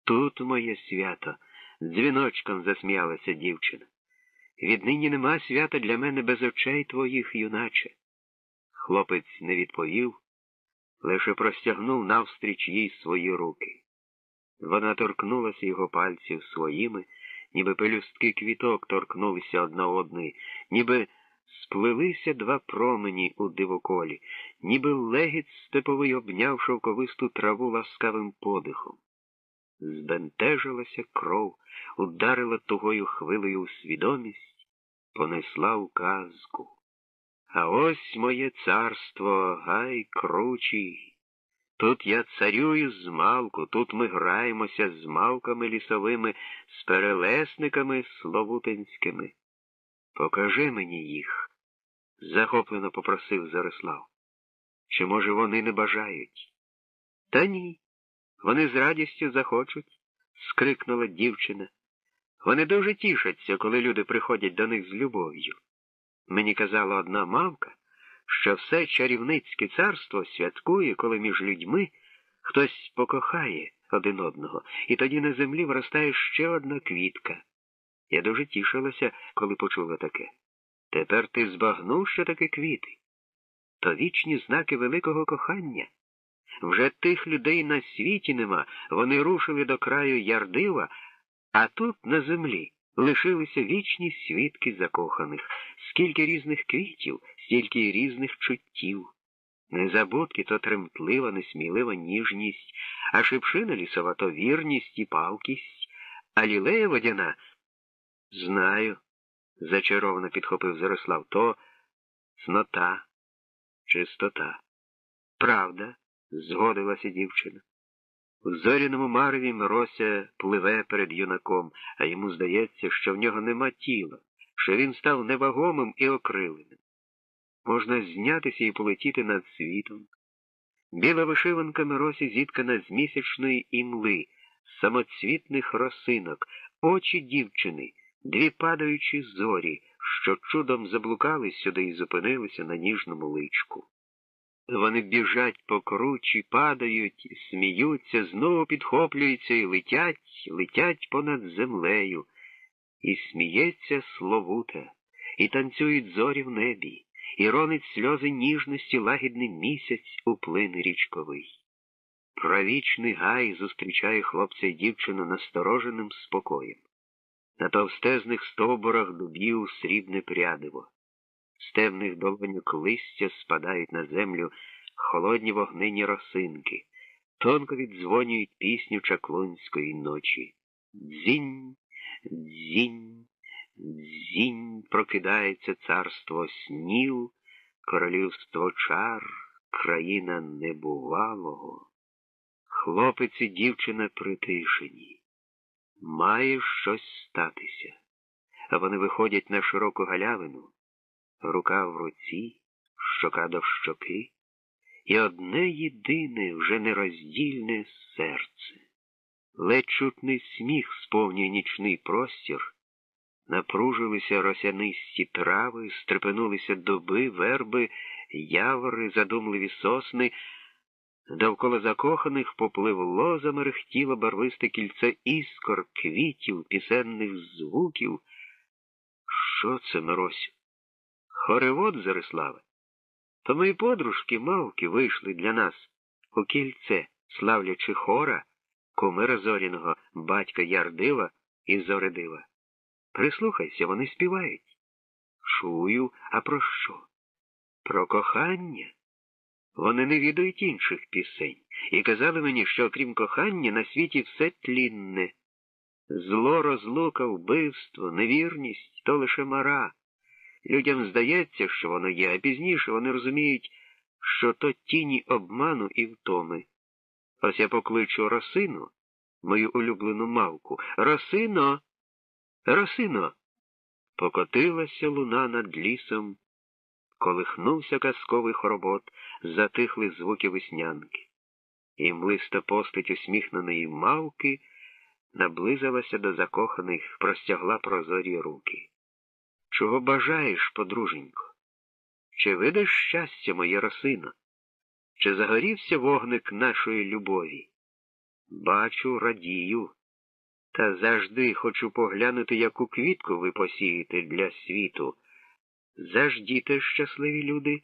Тут моє свято, дзвіночком засміялася дівчина. Віднині нема свята для мене без очей твоїх, юначе. Хлопець не відповів, лише простягнув навстріч їй свої руки. Вона торкнулася його пальців своїми, ніби пелюстки квіток торкнулися одна одної, ніби сплелися 2 промені у дивоколі, ніби легіт степовий обняв шовковисту траву ласкавим подихом. Збентежилася кров, ударила тугою хвилею у свідомість, понесла у казку. А ось моє царство, гай кручі. Тут я царюю змалку, тут ми граємося з мавками лісовими, з перелесниками славутинськими. Покажи мені їх, захоплено попросив Зарислав. Чи, може, вони не бажають? Та ні, вони з радістю захочуть, скрикнула дівчина. Вони дуже тішаться, коли люди приходять до них з любов'ю. Мені казала одна мавка, що все чарівницьке царство святкує, коли між людьми хтось покохає один одного, і тоді на землі виростає ще одна квітка. Я дуже тішилася, коли почула таке. Тепер ти збагнув, що таке квіти? То вічні знаки великого кохання. Вже тих людей на світі нема, вони рушили до краю Ярдива, а тут, на землі, лишилися вічні свідки закоханих. Скільки різних квітів, стільки й різних чуттів. Незабудки то тремтлива, несмілива ніжність, а шипшина лісова то вірність і палкість, а лілея водяна — знаю, зачаровано підхопив Зарислав, то цнота, чистота. Правда, згодилася дівчина. У зоряному мареві Мирося пливе перед юнаком, а йому здається, що в нього нема тіла, що він став невагомим і окриленим. Можна знятися і полетіти над світом. Біла вишиванка Миросі зіткана з місячної імли, самоцвітних росинок, очі дівчини, 2 падаючі зорі, що чудом заблукали сюди і зупинилися на ніжному личку. Вони біжать по кручі, падають, сміються, знову підхоплюються і летять понад землею. І сміється Славута, і танцюють зорі в небі, і ронить сльози ніжності лагідний місяць у плин річковий. Правічний гай зустрічає хлопця й дівчину настороженим спокоєм. На товстезних стовбурах дубів срібне прядиво. З темних долоньок листя спадають на землю холодні вогнині росинки, тонко віддзвонюють пісню чаклунської ночі. Дзінь, дзінь, дзінь, прокидається царство снів, королівство чар, країна небувалого. Хлопець і дівчина притишені. Має щось статися. А вони виходять на широку галявину, рука в руці, щока до щоки, і одне єдине, вже нероздільне серце. Ледь чутний сміх сповнює нічний простір, Напружилися росянисті трави, стрепенулися дуби, верби, явори, задумливі сосни. Довкола закоханих попливло, замерехтіло барвисте кільце іскор, квітів, пісенних звуків. Що це, Миросю? Хоревод, Зариславе? То мої подружки, мавки, вийшли для нас у кільце, славлячи Хора, кумира зоряного, батька Ярдива і Зоридива. Прислухайся, вони співають. Чую, а про що? Про кохання. Вони не відають інших пісень і казали мені, що окрім кохання на світі все тлінне. Зло, розлука, вбивство, невірність – то лише мара. Людям здається, що воно є, а пізніше вони розуміють, що то тіні обману і втоми. Ось я покличу Росину, мою улюблену мавку. Росино! Росино! Покотилася луна над лісом, колихнувся казковий хоробот, затихли звуки веснянки. І млиста постать усміхненої мавки наблизилася до закоханих, простягла прозорі руки. Чого бажаєш, подруженько? Чи видаш щастя, моє Росино? Чи загорівся вогник нашої любові? Бачу, радію. Та завжди хочу поглянути, яку квітку ви посієте для світу. Заждіте, щасливі люди,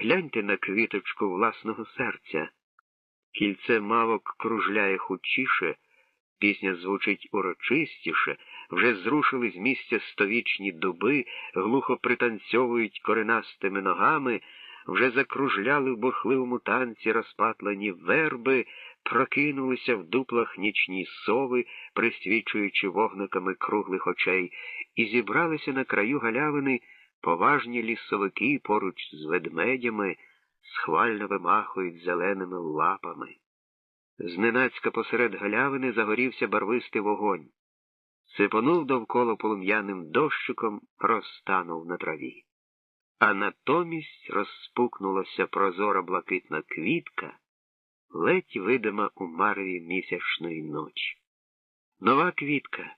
гляньте на квіточку власного серця. Кільце мавок кружляє хутчіше, пісня звучить урочистіше, вже зрушили з місця сторічні дуби, глухо пританцьовують коренастими ногами, вже закружляли в бурхливому танці розпатлені верби, прокинулися в дуплах нічні сови, присвічуючи вогниками круглих очей, і зібралися на краю галявини поважні лісовики поруч з ведмедями, схвально вимахують зеленими лапами. Зненацька посеред галявини загорівся барвистий вогонь. Сипонув довкола полум'яним дощиком, розтанув на траві. А натомість розпукнулася прозора блакитна квітка, ледь видима у мареві місячної ночі. Нова квітка,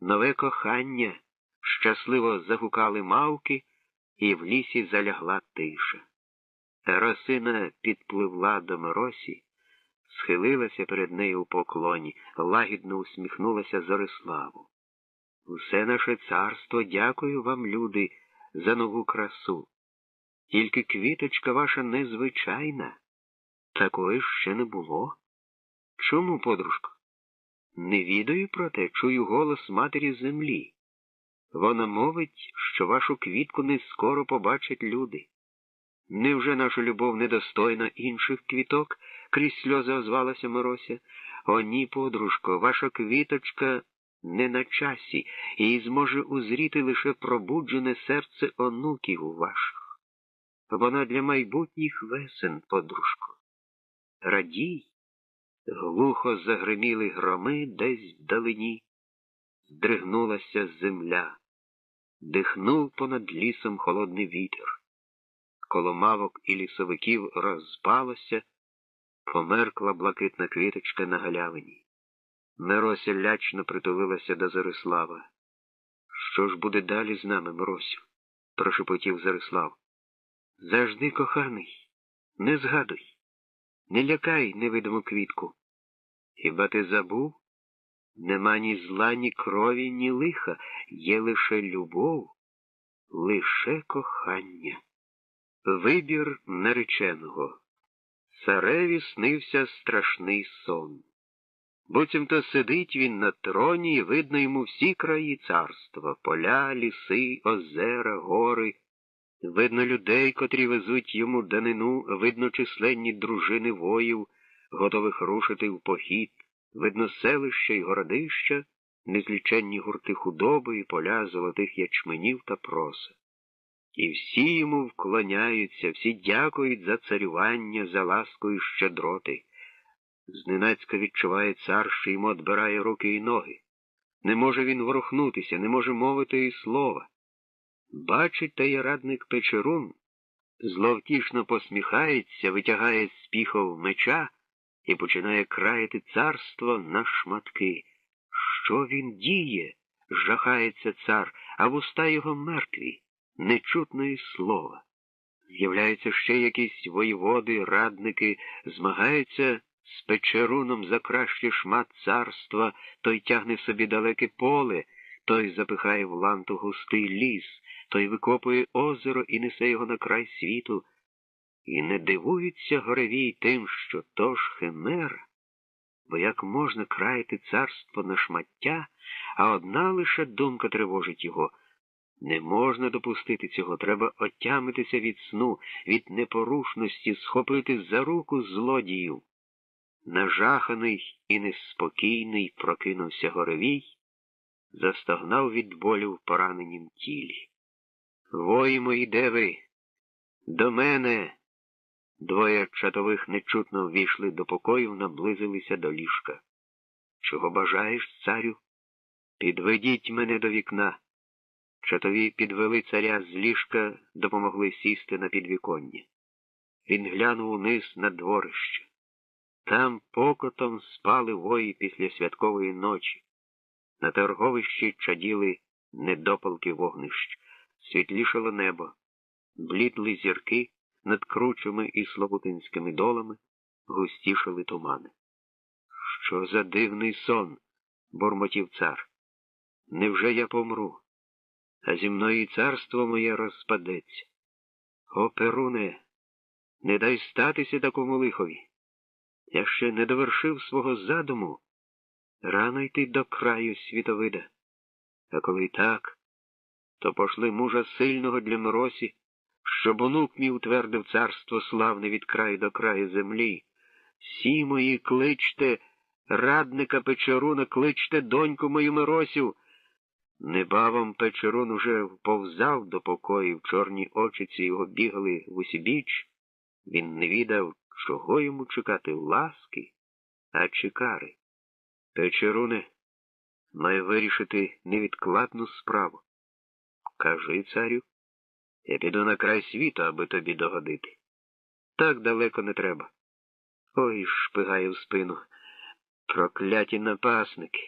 нове кохання, щасливо загукали мавки, і в лісі залягла тиша. Росина підпливла до Миросі, схилилася перед нею у поклоні, лагідно усміхнулася Зориславу. Усе наше царство дякую вам, люди, за нову красу. Тільки квіточка ваша незвичайна. Такої ще не було. Чому, подружко? Не відаю про те, чую голос матері землі. Вона мовить, що вашу квітку не скоро побачать люди. Невже наша любов недостойна інших квіток? Крізь сльози озвалася Мирося. О, ні, подружко, ваша квіточка не на часі, і зможе узріти лише пробуджене серце онуків ваших. Вона для майбутніх весен, подружко. Радій, глухо загриміли громи десь вдалині, здригнулася земля, дихнув понад лісом холодний вітер. Коло мавок і лісовиків розпалося, померкла блакитна квіточка на галявині. Мирося лячно притулилася до Зорислава. Що ж буде далі з нами, Миросю? Прошепотів Зорислав. Завжди, коханий, не згадуй, не лякай невидиму квітку. Хіба ти забув? Нема ні зла, ні крові, ні лиха, є лише любов, лише кохання. Вибір нареченого. Цареві снився страшний сон. Буцімто сидить він на троні, і видно йому всі краї царства, поля, ліси, озера, гори. Видно людей, котрі везуть йому данину, видно численні дружини воїв, готових рушити в похід, видно селища й городища, незліченні гурти худоби і поля золотих ячменів та проса. І всі йому вклоняються, всі дякують за царювання, за ласку і щедроти. Зненацька відчуває цар, що йому одбирає руки і ноги. Не може він ворухнутися, не може мовити і слова. Бачить та радник Печерун, зловтішно посміхається, витягає з піхов меча і починає краяти царство на шматки. Що він діє? жахається цар, а вуста його мертві, не чутно й слова. З'являються ще якісь воєводи, радники, змагаються з Печеруном за кращий шмат царства, той тягне собі далеке поле, той запихає в ланту густий ліс, той викопує озеро і несе його на край світу. І не дивується Горевій тим, що то ж химера, бо як можна краяти царство на шмаття, а одна лише думка тривожить його. Не можна допустити цього, треба отямитися від сну, від непорушності, схопити за руку злодіїв. Нажаханий і неспокійний прокинувся Горевій, застогнав від болю в пораненім тілі. «Вої мої, де ви? До мене!» Двоє чатових нечутно ввійшли до покою, наблизилися до ліжка. «Чого бажаєш, царю? Підведіть мене до вікна». Чатові підвели царя з ліжка, допомогли сісти на підвіконня. Він глянув униз на дворище. Там покотом спали вої після святкової ночі. На торговищі чаділи недопалки вогнищ, світлішало небо, блідли зірки над кручами і славутинськими долами, густішали тумани. «Що за дивний сон?» – бурмотів цар. «Невже я помру? А зі мною і царство моє розпадеться. О, Перуне, не дай статися такому лихові. Я ще не довершив свого задуму. Рано йти до краю світовида. А коли так, то пошли мужа сильного для Миросі, щоб онук мій утвердив царство славне від краю до краю землі. Всі мої кличте, радника Печеруна, кличте доньку мою Миросю». Небавом Печерун уже вповзав до покоїв, чорні очиці його бігали в усібіч. Він не відав, чого йому чекати, ласки, а чи кари. «Печеруне, має вирішити невідкладну справу». «Кажи, царю, я піду на край світу, аби тобі догодити». «Так далеко не треба». «Ой, шпигає в спину, прокляті напасники.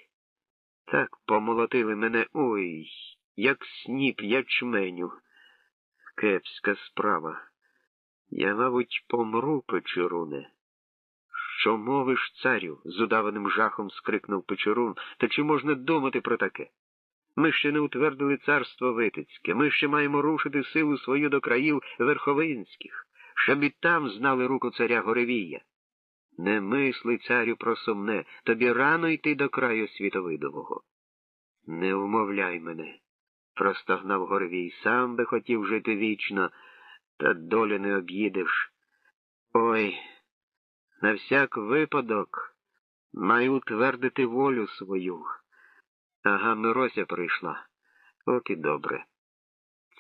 Так помолотили мене, ой, як сніп ячменю. Кепська справа. Я, мабуть, помру, Печеруне». «Що мовиш, царю?» – з удаваним жахом скрикнув Печерун. «Та чи можна думати про таке? Ми ще не утвердили царство Витицьке, ми ще маємо рушити силу свою до країв верховинських, щоб і там знали руку царя Горевія. Не мисли, царю, про сумне, тобі рано йти до краю світовидового». «Не вмовляй мене», – простогнав Горевій, – «сам би хотів жити вічно, та долю не об'їдеш. Ой, на всяк випадок маю утвердити волю свою. Ага, Мирося прийшла. От і добре».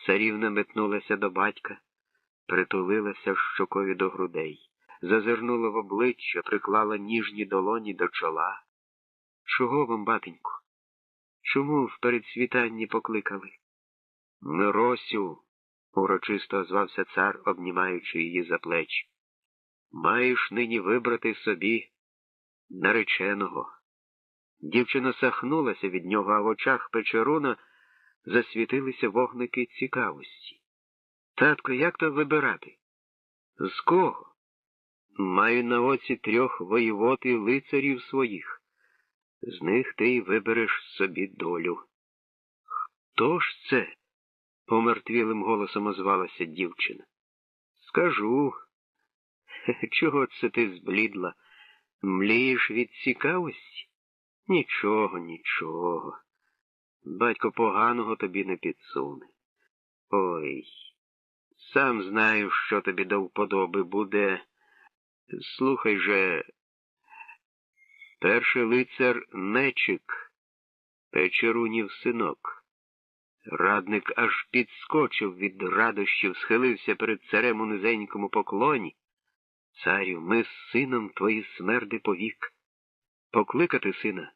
Царівна метнулася до батька, притулилася щокою до грудей, зазирнула в обличчя, приклала ніжні долоні до чола. «Чого вам, батеньку? Чому в передсвітанні покликали?» «Миросю», – урочисто озвався цар, обнімаючи її за плечі, – «маєш нині вибрати собі нареченого». Дівчина сахнулася від нього, а в очах Печеруна засвітилися вогники цікавості. «Татко, як то вибирати? З кого?» «Маю на оці 3 воєвод і лицарів своїх. З них ти й вибереш собі долю». «Хто ж це?» – помертвілим голосом озвалася дівчина. «Скажу. Чого це ти зблідла? Млієш від цікавості? Нічого, нічого. Батько поганого тобі не підсуне. Ой, сам знаю, що тобі до вподоби буде. Слухай же, перший лицар Нечик, Печерунів синок». Радник аж підскочив від радощів, схилився перед царем у низенькому поклоні. «Царю, ми з сином твої смерди повік. Покликати сина?»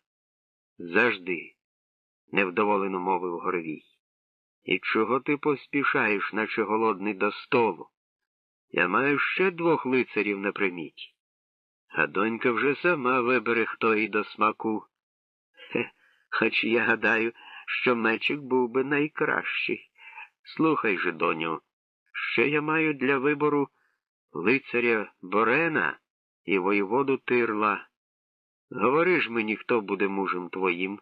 «Завжди», – невдоволено мовив Горевій. «І чого ти поспішаєш, наче голодний, до столу? Я маю ще 2 лицарів на приміті. А донька вже сама вибере, хто їй до смаку. Хоч я гадаю, що мечик був би найкращий. Слухай же, доню, ще я маю для вибору лицаря Борена і воєводу Тирла. Говори ж мені, хто буде мужем твоїм?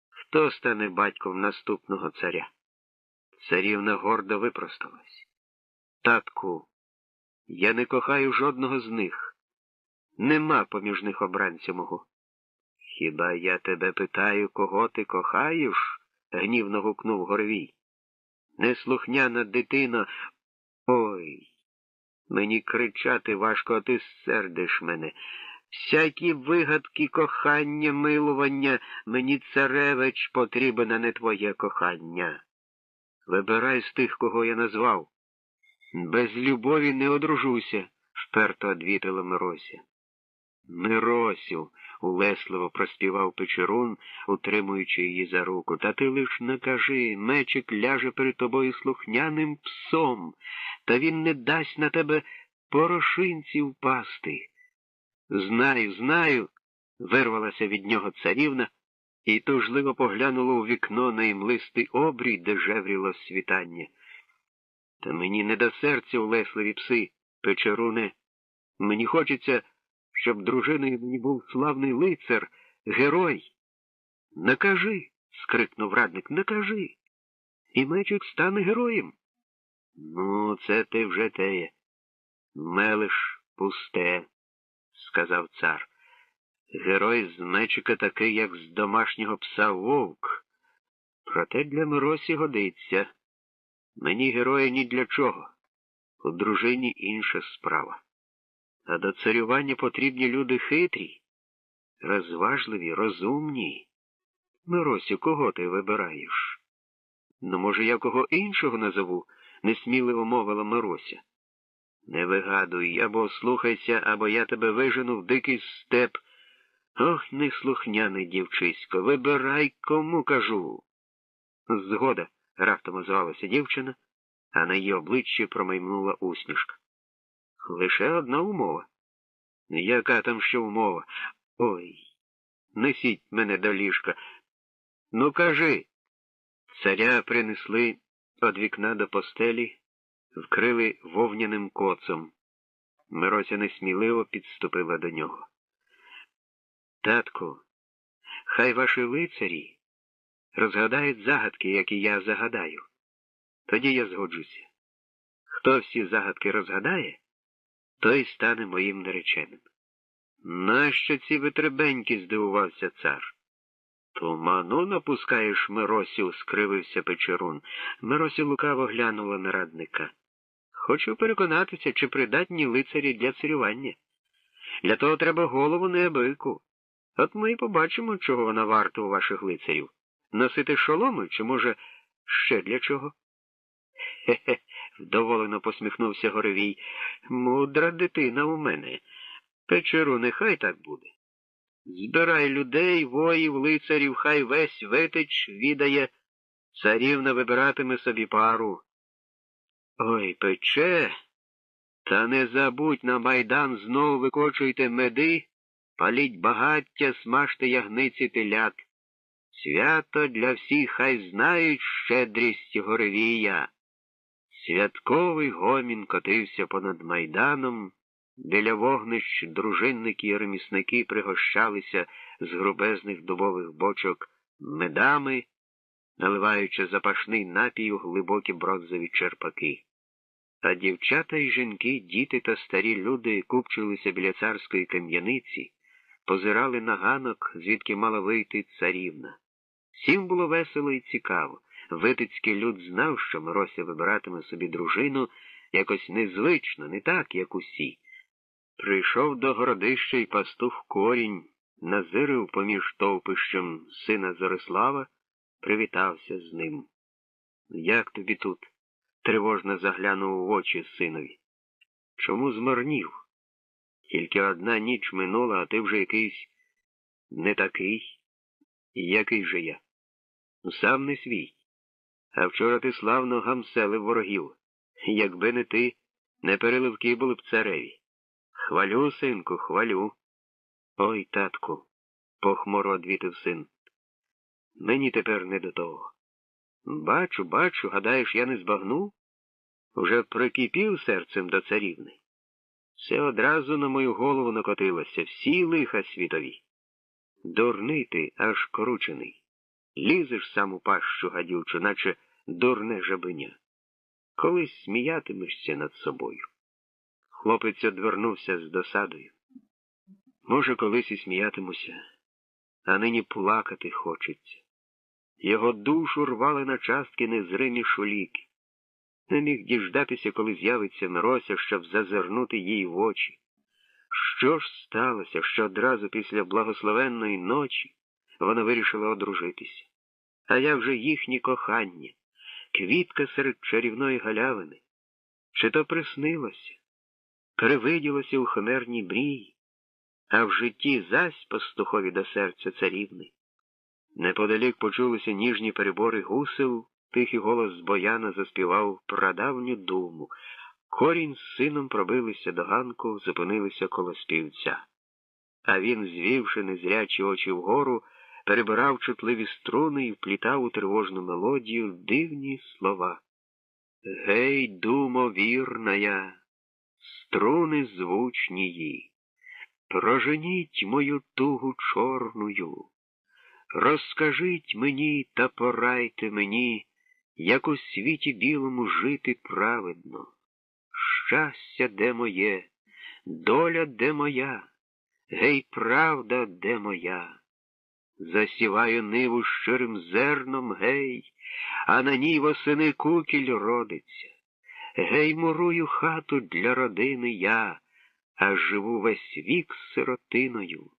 Хто стане батьком наступного царя? Царівна гордо випросталась. Татку, я не кохаю жодного з них. Нема поміж них обранця мого. Хіба я тебе питаю, кого ти кохаєш? Гнівно гукнув Горевій. Неслухняна дитино. Ой, мені кричати важко, а ти сердиш мене. Всякі вигадки кохання, милування, мені царевич потрібен, а не твоє кохання. Вибирай з тих, кого я назвав. Без любові не одружуся, вперто одвітила Мирося. Миросю, улесливо проспівав Печерун, утримуючи її за руку. Та ти лиш накажи, мечик ляже перед тобою слухняним псом, та він не дасть на тебе порошинці впасти. Знаю, знаю, вирвалася від нього царівна і тужливо поглянула у вікно на імлистий обрій, де жевріло світання. Та мені не до серця улесливі пси, Печеруне. Мені хочеться, щоб дружиною мені був славний лицар, герой. Накажи, скрикнув радник, накажи. І мечик стане героєм. Ну, це ти вже теє. Мелиш пусте, сказав цар. Герой з мечика такий, як з домашнього пса вовк. Проте для Миросі годиться. Мені герої ні для чого. У дружині інша справа. А до царювання потрібні люди хитрі, розважливі, розумні. Миросю, кого ти вибираєш? Ну, може, я кого іншого назову, несміливо мовила Мирося. Не вигадуй, або слухайся, або я тебе вижену в дикий степ. Ох, неслухняний дівчисько, вибирай, кому кажу. Згода, раптом озвалася дівчина, а на її обличчі промайнула усмішка. Лише одна умова. Яка там ще умова? Ой, несіть мене до ліжка. Ну, кажи. Царя принесли від вікна до постелі, вкрили вовняним коцом. Мирося несміливо підступила до нього. Татку, хай ваші лицарі розгадають загадки, які я загадаю. Тоді я згоджуся. Хто всі загадки розгадає, той стане моїм нареченим. Нащо ці витребеньки, здивувався цар. Туману напускаєш, Миросю, скривився Печерун. Миросю лукаво глянула на радника. Хочу переконатися, чи придатні лицарі для царювання. Для того треба голову неабияку. От ми і побачимо, чого вона варта у ваших лицарів. Носити шоломи, чи, може, ще для чого? Хе-хе, вдоволено посміхнувся Горевій. Мудра дитина у мене. Печеру, нехай так буде. Збирай людей, воїв, лицарів, хай весь Витич відає, царівна вибиратиме собі пару. Ой, Пече, та не забудь, на майдан знову викочуйте меди, паліть багаття, смажте ягниці телят. Свято для всіх хай знають щедрість Горевія. Святковий гомін котився понад майданом, біля вогнищ дружинники і ремісники пригощалися з грубезних дубових бочок медами, наливаючи запашний напій у глибокі бронзові черпаки. А дівчата й жінки, діти та старі люди купчилися біля царської кам'яниці, позирали на ганок, звідки мала вийти царівна. Всім було весело і цікаво. Витицький люд знав, що Мирося вибиратиме собі дружину якось незвично, не так, як усі. Прийшов до городища й пастух Корінь, назирив поміж товпищем сина Зорислава, привітався з ним. Як тобі тут? Тривожно заглянув в очі синові. Чому змарнів? Тільки одна ніч минула, а ти вже якийсь не такий. Який же я? Сам не свій. А вчора ти славно гамселив ворогів. Якби не ти, не переливки були б цареві. Хвалю, синку, хвалю. Ой, татку, похмуро одвітив син. Мені тепер не до того. Бачу, гадаєш, я не збагну? Уже прикипів серцем до царівни. Все одразу на мою голову накотилося, всі лиха світові. Дурний ти, аж коручений. Лізеш сам у пащу гадючу, наче дурне жабеня. Колись сміятимешся над собою. Хлопець одвернувся з досадою. Може, колись і сміятимуся, а нині плакати хочеться. Його душу рвали на частки незримі шуліки. Не міг діждатися, коли з'явиться Мирося, щоб зазирнути їй в очі. Що ж сталося, що одразу після благословенної ночі вона вирішила одружитися? А як же їхнє кохання, квітка серед чарівної галявини? Чи то приснилося, привиділося у химерній мрії, а в житті зась пастухові до серця царівни? Неподалік почулися ніжні перебори гусел, тихий голос Бояна заспівав прадавню думу. Корінь з сином пробилися до ганку, зупинилися коло співця. А він, звівши незрячі очі вгору, перебирав чутливі струни і вплітав у тривожну мелодію дивні слова. «Гей, думо вірная, струни звучнії, проженіть мою тугу чорную, розкажіть мені та порайте мені, як у світі білому жити праведно. Щастя де моє, доля де моя, гей, правда де моя. Засіваю ниву щирим зерном, гей, а на ній восени кукіль родиться. Гей, мурую хату для родини я, а живу весь вік сиротиною.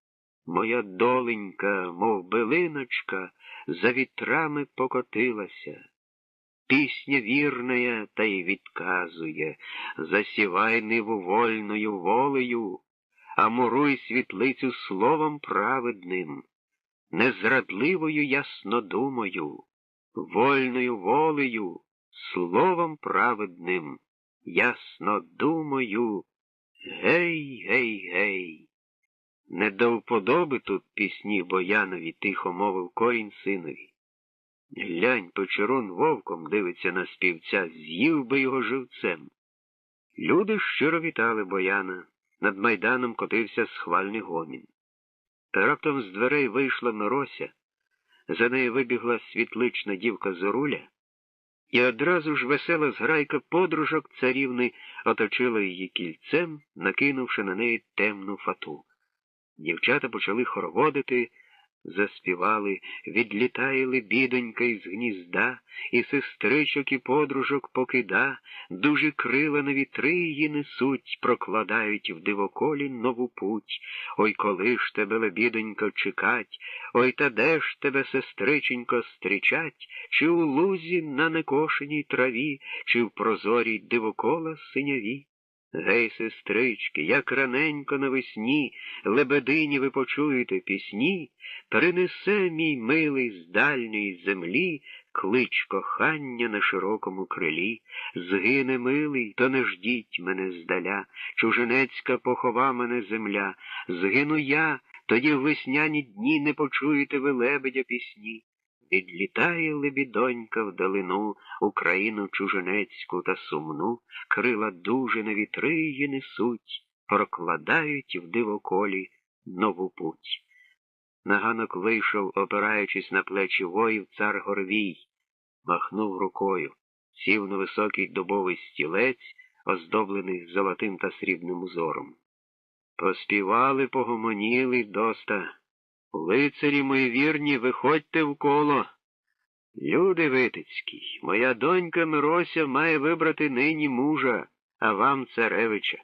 Моя доленька, мов билиночка, за вітрами покотилася. Пісня вірная та й відказує, засівай ниву вольною волею, а муруй світлицю словом праведним, незрадливою яснодумою, вольною волею, словом праведним, яснодумою. Гей, гей, гей. Не до вподоби тут пісні Боянові, тихо мовив Корінь синові. Глянь, Печерун вовком дивиться на співця, з'їв би його живцем. Люди щиро вітали Бояна, над майданом котився схвальний гомін. Раптом з дверей вийшла Мирося, за нею вибігла світлична дівка Зоруля, і одразу ж весела зграйка подружок царівни оточила її кільцем, накинувши на неї темну фату. Дівчата почали хороводити, заспівали, відлітає лебідонька із гнізда, і сестричок, і подружок покида, дуже крила на вітри її несуть, прокладають в дивоколі нову путь. Ой, коли ж тебе, лебідонько, чекать, ой, та де ж тебе, сестриченько, стрічать, чи у лузі на некошеній траві, чи в прозорій дивокола синяві? Гей, сестрички, як раненько навесні лебедині ви почуєте пісні, принесе мій милий з дальньої землі клич кохання на широкому крилі. Згине милий, то не ждіть мене здаля, чужинецька похова мене земля. Згину я, тоді в весняні дні не почуєте ви лебедя пісні. Відлітає лебідонька вдалину, Україну чужинецьку та сумну, крила дуже на вітри її несуть, прокладають в дивоколі нову путь. На ганок вийшов, опираючись на плечі воїв, цар Горвій, махнув рукою, сів на високий дубовий стілець, оздоблений золотим та срібним узором. Поспівали, погомоніли доста. Лицарі мої вірні, виходьте в коло. Люди витицькі, моя донька Мирося має вибрати нині мужа, а вам царевича.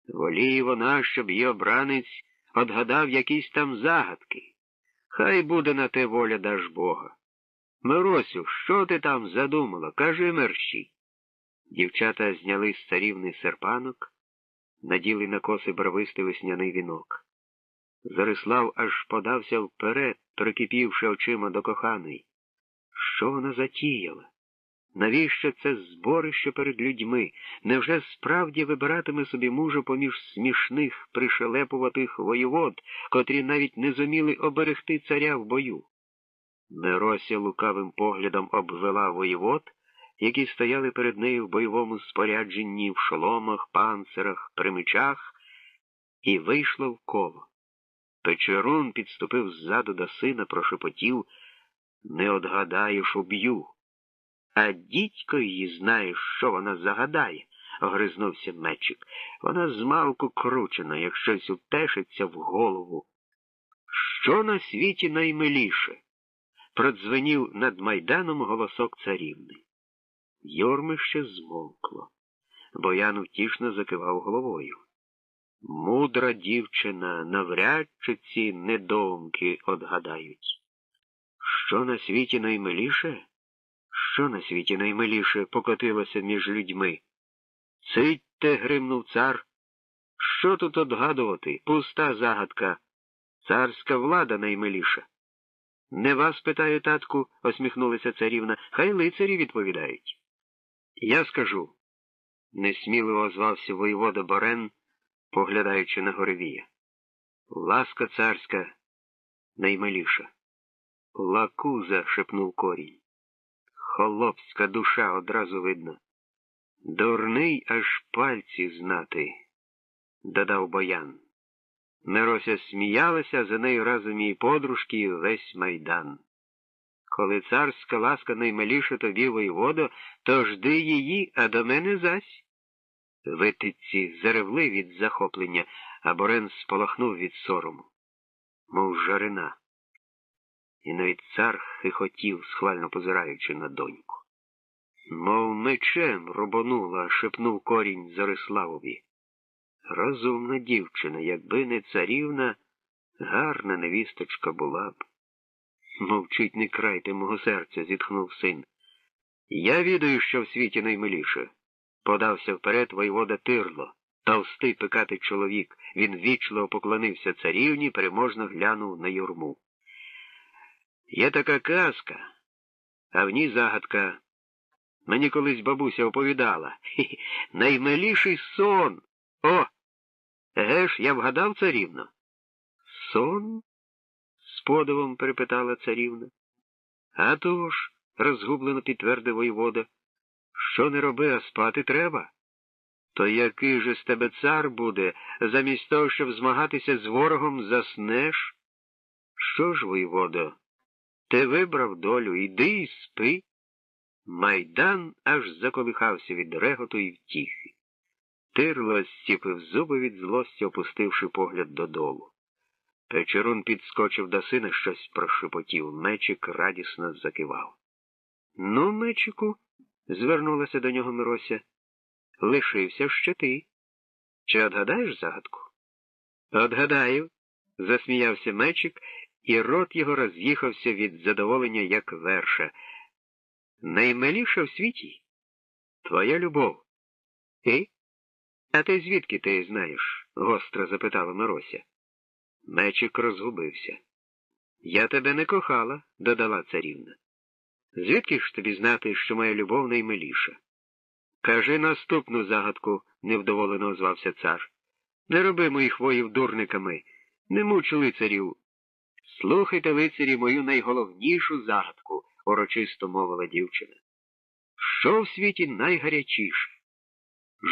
Воліє вона, щоб її обранець отгадав якісь там загадки. Хай буде на те воля Дажбога. Миросю, що ти там задумала? Кажи мерщій. Дівчата зняли з царівни серпанок, наділи на коси барвистий весняний вінок. Зарислав аж подався вперед, прикипівши очима до коханої. Що вона затіяла? Навіщо це зборище перед людьми? Невже справді вибиратиме собі мужа поміж смішних, пришелепуватих воєвод, котрі навіть не зуміли оберегти царя в бою? Мирося лукавим поглядом обвела воєвод, які стояли перед нею в бойовому спорядженні, в шоломах, панцирах, при мечах, і вийшла в коло. Печерун підступив ззаду до сина, прошепотів: «Не одгадаєш, уб'ю». «А дідько її знає, що вона загадає», — огризнувся Мечик. «Вона змалку кручена, як щось утешиться в голову». «Що на світі наймиліше?» — продзвенів над майданом голосок царівни. Юрмище змовкло. Боян втішно закивав головою. Мудра дівчина, навряд чи ці недоумки одгадають. Що на світі наймиліше? Що на світі наймиліше покотилося між людьми? Цитьте, гримнув цар. Що тут одгадувати? Пуста загадка. Царська влада наймиліша. Не вас питаю, татку, осміхнулася царівна, хай лицарі відповідають. Я скажу, несміливо озвався воєвода Борен, поглядаючи на Горевія. Ласка царська наймиліша. Лакуза, шепнув Корінь. Холопська душа одразу видно. Дурний аж пальці знати, додав Боян. Мирося сміялася, за нею разом її подружки і весь майдан. Коли царська ласка наймиліша тобі, воєводо, то жди її, а до мене зась. Витиці заревли від захоплення, а Борен сполохнув від сорому, мов жарина. І навіть цар хихотів, схвально позираючи на доньку. Мов мечем рубанула, шепнув Корінь Зориславові. Розумна дівчина, якби не царівна, гарна невісточка була б. Мовчить, не крайте мого серця, зітхнув син. Я відаю, що в світі наймиліше. Подався вперед воєвода Тирло, товстий пикатий чоловік. Він ввічливо поклонився царівні, переможно глянув на юрму. Є така казка, а в ній загадка. Мені колись бабуся оповідала. Наймиліший сон. О! Еге ж, я вгадав, царівно? Сон? З подивом перепитала царівна. А то ж, розгублено підтвердив воєвода. Що не роби, а спати треба. То який же з тебе цар буде, замість того, щоб змагатися з ворогом, заснеш? Що ж, воєводо, ти вибрав долю, іди і спи. Майдан аж заколихався від реготу і втіхи. Тирло зціпив зуби від злості, опустивши погляд додолу. Печерун підскочив до сина, щось прошепотів. Мечик радісно закивав. Ну, Мечику, звернулася до нього Мирося, лишився ще ти. Чи отгадаєш загадку? Отгадаю, засміявся Мечик, і рот його роз'їхався від задоволення, як верша. Наймиліша в світі твоя любов. І? А ти звідки ти знаєш? Гостро запитала Мирося. Мечик розгубився. Я тебе не кохала, додала царівна. Звідки ж тобі знати, що моя любов наймиліша? Кажи наступну загадку, невдоволено озвався цар. Не роби моїх воїв дурниками, не муч лицарів. Слухайте, лицарі, мою найголовнішу загадку, урочисто мовила дівчина. Що в світі найгарячіше?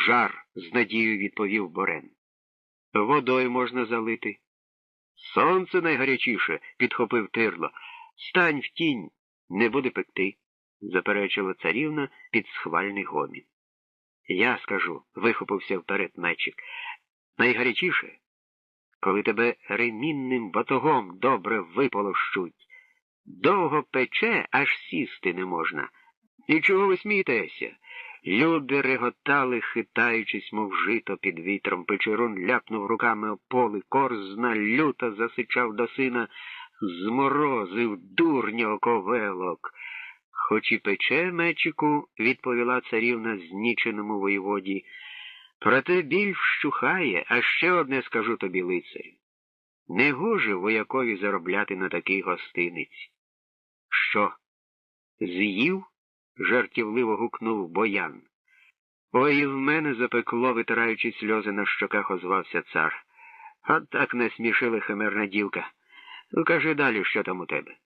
Жар, з надією відповів Борен. Водою можна залити. Сонце найгарячіше, підхопив Тирло. Стань в тінь, не буде пекти, заперечила царівна під схвальний гомін. Я скажу, вихопився вперед Мечик. Найгарячіше, коли тебе ремінним батогом добре виполощуть. Довго пече, аж сісти не можна. І чого ви смієтеся? Люди реготали, хитаючись, мов жито під вітром. Печерун ляпнув руками об поли, корзна люто засичав до сина, зморозив дурня оковелок. Хоч і пече, Мечику, відповіла царівна зніченому воєводі, проте біль вщухає, а ще одне скажу тобі, лицарю. Не гоже воякові заробляти на такий гостиниць. Що, з'їв? Жартівливо гукнув Боян. Ой, в мене запекло, витираючи сльози на щоках, озвався цар. От так насмішила химерна дівка. Ну, кажи далі, що там у тебе.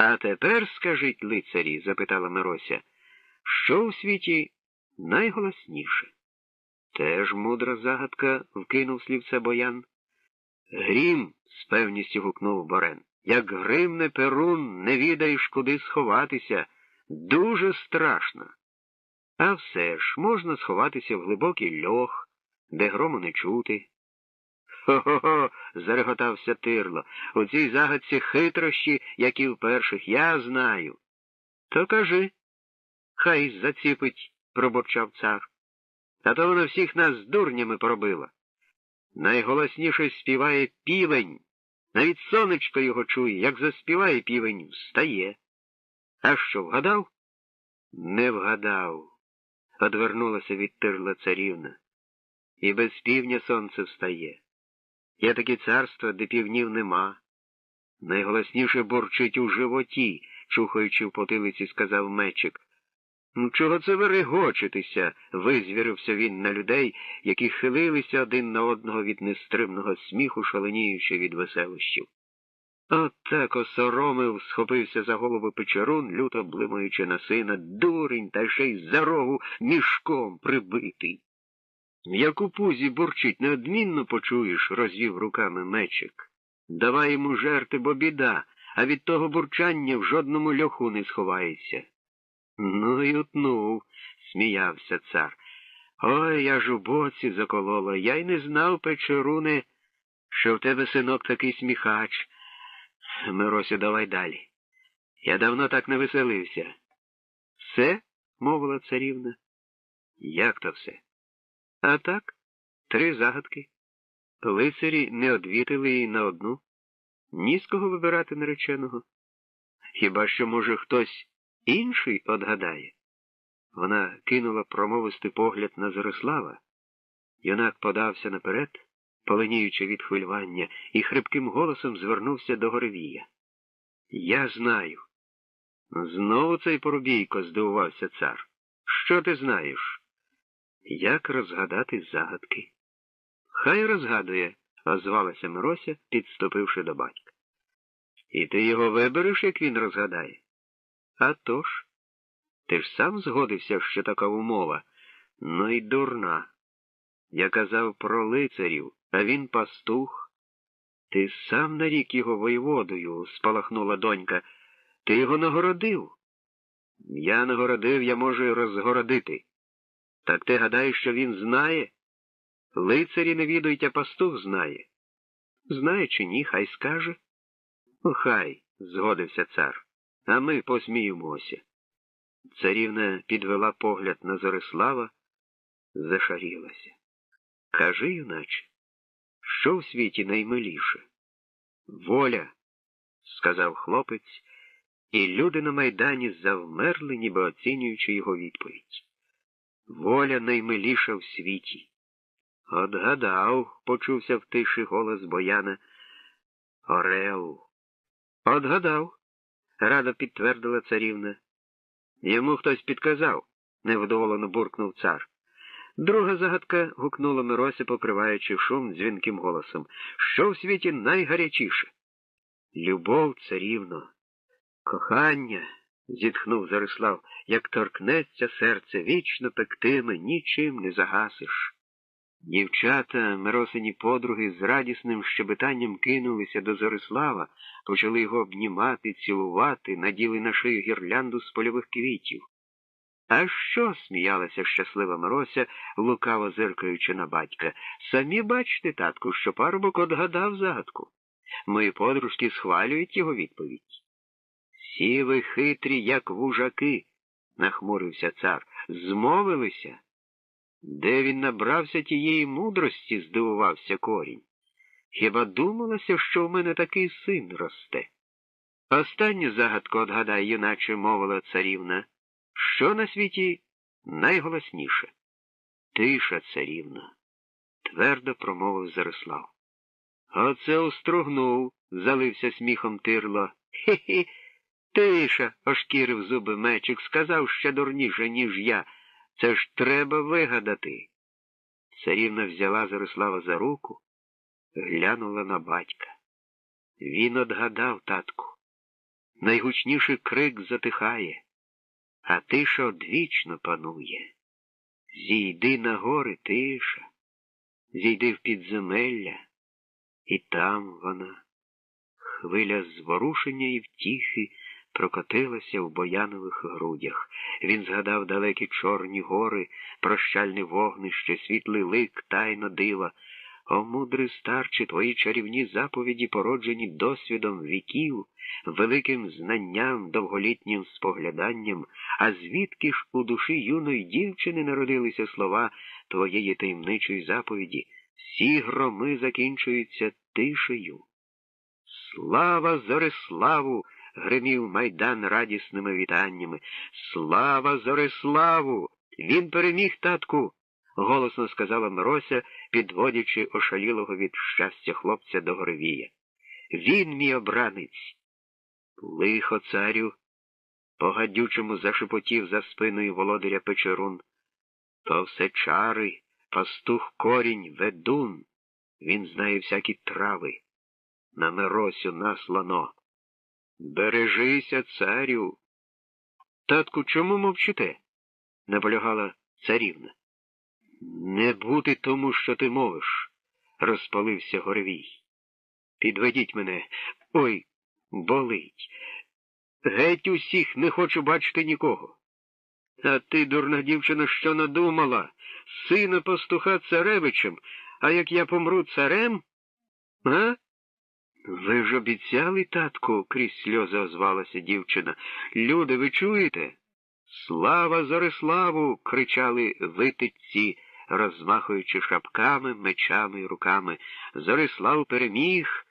А тепер скажіть, лицарі, запитала Мирося, що у світі найголосніше? Теж мудра загадка, вкинув слівце Боян. Грім, з певністю гукнув Борен. Як гримне перун, не відаєш, куди сховатися. Дуже страшно. А все ж, можна сховатися в глибокий льох, де грому не чути. Хо-хо-хо, зареготався Тирло. У цій загадці хитрощі, як і в перших, я знаю. То кажи. Хай заціпить, пробурчав цар. А то вона всіх нас дурнями поробила. Найголосніше співає півень. Навіть сонечко його чує, як заспіває півень, встає. А що, вгадав? Не вгадав, одвернулася від Тирла царівна. І без півня сонце встає. Є такі царства, де півнів нема. Найголосніше бурчить у животі, чухаючи в потилиці, сказав Мечик. Ну, чого це ви регочетеся? Визвірився він на людей, які хилилися один на одного від нестримного сміху, шаленіючи від веселощів. От так осоромив, схопився за голову Печерун, люто блимаючи на сина, дурень, та ще й за рогу мішком прибитий. Як у пузі бурчить, неодмінно почуєш, розвів руками Мечик. Давай йому жерти, бо біда, а від того бурчання в жодному льоху не сховається. Ну й утнув, сміявся цар. Ой, я ж у боці заколола, я й не знав, Печеруне, що в тебе, синок, такий сміхач. Миросю, давай далі. Я давно так не веселився. Все? Мовила царівна. Як то все? А так, 3 загадки. Лицарі не одвітили їй на одну. Ні з кого вибирати нареченого. Хіба що, може, хтось інший одгадає? Вона кинула промовистий погляд на Зорислава. Юнак подався наперед, поленіючи від хвилювання, і хрипким голосом звернувся до Горевія. Я знаю. Знову цей Поробійко, здивувався цар. Що ти знаєш? Як розгадати загадки? Хай розгадує, озвалася Мирося, підступивши до батька. І ти його вибереш, як він розгадає? А тож, ти ж сам згодився, що така умова. Ну й дурна. Я казав про лицарів, а він пастух. Ти сам нарік його воєводою, спалахнула донька. Ти його нагородив. Я нагородив, я можу й розгородити. Так ти гадаєш, що він знає? Лицарі не відають, а пастух знає. Знає чи ні, хай скаже. Хай, згодився цар, а ми посміємося. Царівна підвела погляд на Зорислава, зашарілася. Кажи, юначе, що в світі наймиліше? Воля, сказав хлопець, і люди на майдані завмерли, ніби оцінюючи його відповідь. Воля наймиліша в світі. Отгадав, почувся в тиші голос Бояна. Орел. Отгадав, радо підтвердила царівна. Йому хтось підказав, невдоволено буркнув цар. Друга загадка, гукнула Мирося, покриваючи шум дзвінким голосом. Що в світі найгарячіше? Любов, царівно. Кохання, зітхнув Зорислав, як торкнеться серце, вічно пектиме, нічим не загасиш. Дівчата, Миросині подруги, з радісним щебетанням кинулися до Зорислава, почали його обнімати, цілувати, наділи на шию гірлянду з польових квітів. А що, сміялася щаслива Мирося, лукаво зиркаючи на батька, самі бачите, татку, що парубок одгадав загадку. Мої подружки схвалюють його відповідь. Всі ви хитрі, як вужаки, нахмурився цар, змовилися. Де він набрався тієї мудрості, здивувався корінь. Хіба думалося, що в мене такий син росте? Останню загадку одгадай, юначе, мовила царівна. Що на світі найголосніше? Тиша, царівна, твердо промовив Зорислав. Оце устругнув, залився сміхом Тирло. Хе-хе, тиша, ошкірив зуби Мечик, сказав ще дурніше, ніж я. Це ж треба вигадати. Царівна взяла Зорислава за руку, глянула на батька. Він одгадав, татку. найгучніший крик затихає, а тиша одвічно панує. Зійди на гори, тиша, зійди в підземелля, і там вона. Хвиля зворушення і втіхи прокотилася в Боянових грудях. Він згадав далекі чорні гори, прощальне вогнище, світлий лик, тайна дива. О, мудрий старче, твої чарівні заповіді, породжені досвідом віків, великим знанням, довголітнім спогляданням, а звідки ж у душі юної дівчини народилися слова твоєї таємничої заповіді? Всі громи закінчуються тишею. Слава Зориславу! Гримів майдан радісними вітаннями. Слава Зориславу! Він переміг, татку! Голосно сказала Мирося, підводячи ошалілого від щастя хлопця до Горевія. Він мій обранець. Лихо, царю, по-гадючому зашепотів за спиною володаря Печерун. То все чари, пастух корінь, ведун. Він знає всякі трави. На Миросю наслано. Бережися, царю. Татку, чому мовчите? Наполягала царівна. Не бути тому, що ти мовиш, розпалився Горевій. Підведіть мене. Ой, болить. Геть усіх, не хочу бачити нікого. А ти, дурна дівчина, що надумала? Сина пастуха царевичем, а як я помру царем? А? Ви ж обіцяли, татку, крізь сльози озвалася дівчина. Люди, ви чуєте? Слава Зориславу! Кричали витидці, розмахуючи шапками, мечами й руками. Зорислав переміг.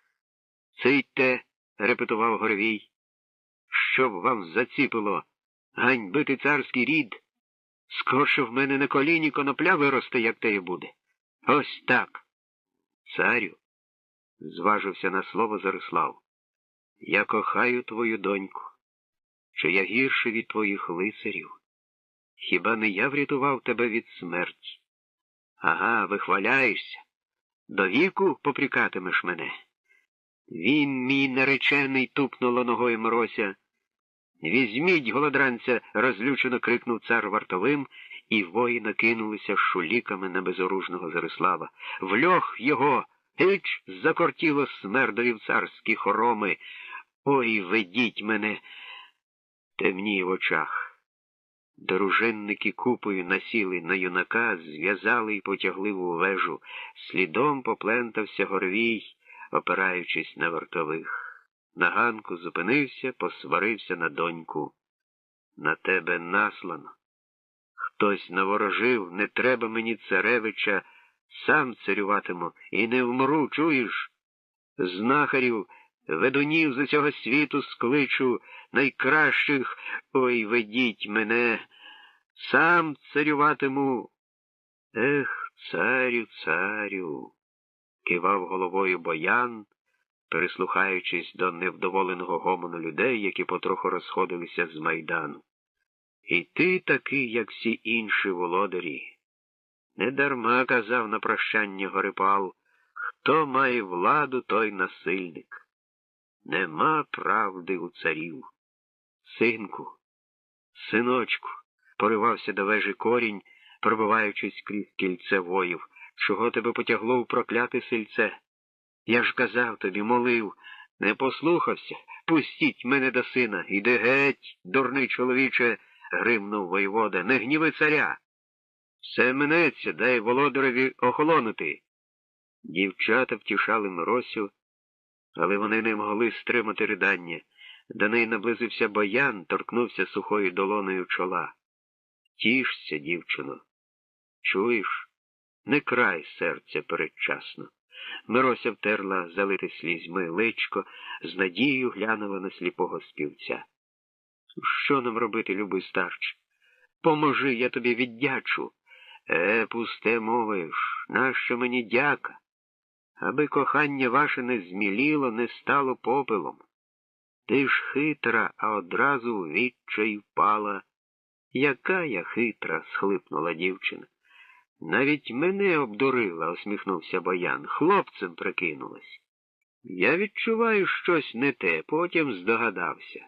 Цийте, репетував Горевій. Щоб вам заціпило ганьбити царський рід? Скорше в мене на коліні конопля виросте, як те й буде. Ось так. Царю, зважився на слово Зорислав, я кохаю твою доньку. Чи я гірший від твоїх лицарів? Хіба не я врятував тебе від смерті? Ага, вихваляєшся. До віку попрікатимеш мене. Він, мій наречений, тупнула ногою Мирося. Візьміть голодранця, розлючено крикнув цар вартовим, і воїни кинулися шуліками на безоружного Зорислава. В льох його! Гич! Закортіло смердові в царські хороми. Ой, ведіть мене! Темніє в очах. Дружинники купою насіли на юнака, зв'язали і потягли в вежу. Слідом поплентався Горевій, опираючись на вартових. На ганку зупинився, посварився на доньку. На тебе наслано. Хтось наворожив, не треба мені царевича, сам царюватиму і не вмру, чуєш? Знахарів, ведунів з усього світу скличу, найкращих, ой, ведіть мене, сам царюватиму. Ех, царю, царю, кивав головою Боян, прислухаючись до невдоволеного гомону людей, які потроху розходилися з майдану. І ти такий, як всі інші володарі. Недарма казав на прощання Горипал, хто має владу, той насильник. Нема правди у царів. Синку, синочку, поривався до вежі корінь, пробиваючись крізь кільце воїв. Чого тебе потягло в прокляте сельце? Я ж казав тобі, молив, не послухався. Пустіть мене до сина. Іди геть, дурний чоловіче, гримнув воєвода. Не гніви царя. Все минеться, дай володареві охолонути. Дівчата втішали Миросю, але вони не могли стримати ридання. До неї наблизився Боян, торкнувся сухою долоною чола. Тішся, дівчино. Чуєш? Не край серця передчасно. Мирося втерла залите слізьми личко, з надією глянула на сліпого співця. Що нам робити, любий старче? Поможи, я тобі віддячу. Пусте мовиш, нащо мені дяка? Аби кохання ваше не зміліло, не стало попелом. Ти ж хитра, а одразу в відчай впала. Яка я хитра, схлипнула дівчина. Навіть мене обдурила, усміхнувся Боян. Хлопцем прикинулась. Я відчуваю щось не те, потім здогадався.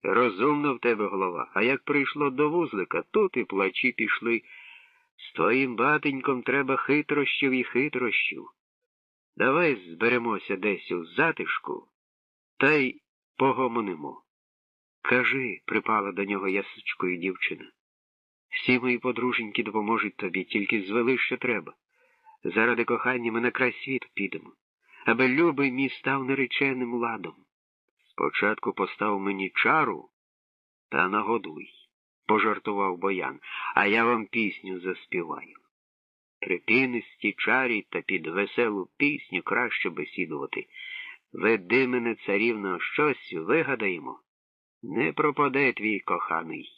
Розумна в тебе голова, а як прийшло до вузлика, тут і плачі пішли. З твоїм батеньком треба хитрощів і хитрощів. Давай зберемося десь у затишку, та й погомонимо. Кажи, припала до нього ясочкою дівчина. Всі мої подруженьки допоможуть тобі, тільки звели, що треба. Заради кохання ми на край світу підемо, аби любий мій став нареченим ладом. Спочатку постав мені чару та нагодуй, пожартував Боян, а я вам пісню заспіваю. При пінисті чарі та під веселу пісню краще бесідувати. Веди мене, царівно, щось вигадаємо. Не пропаде твій коханий.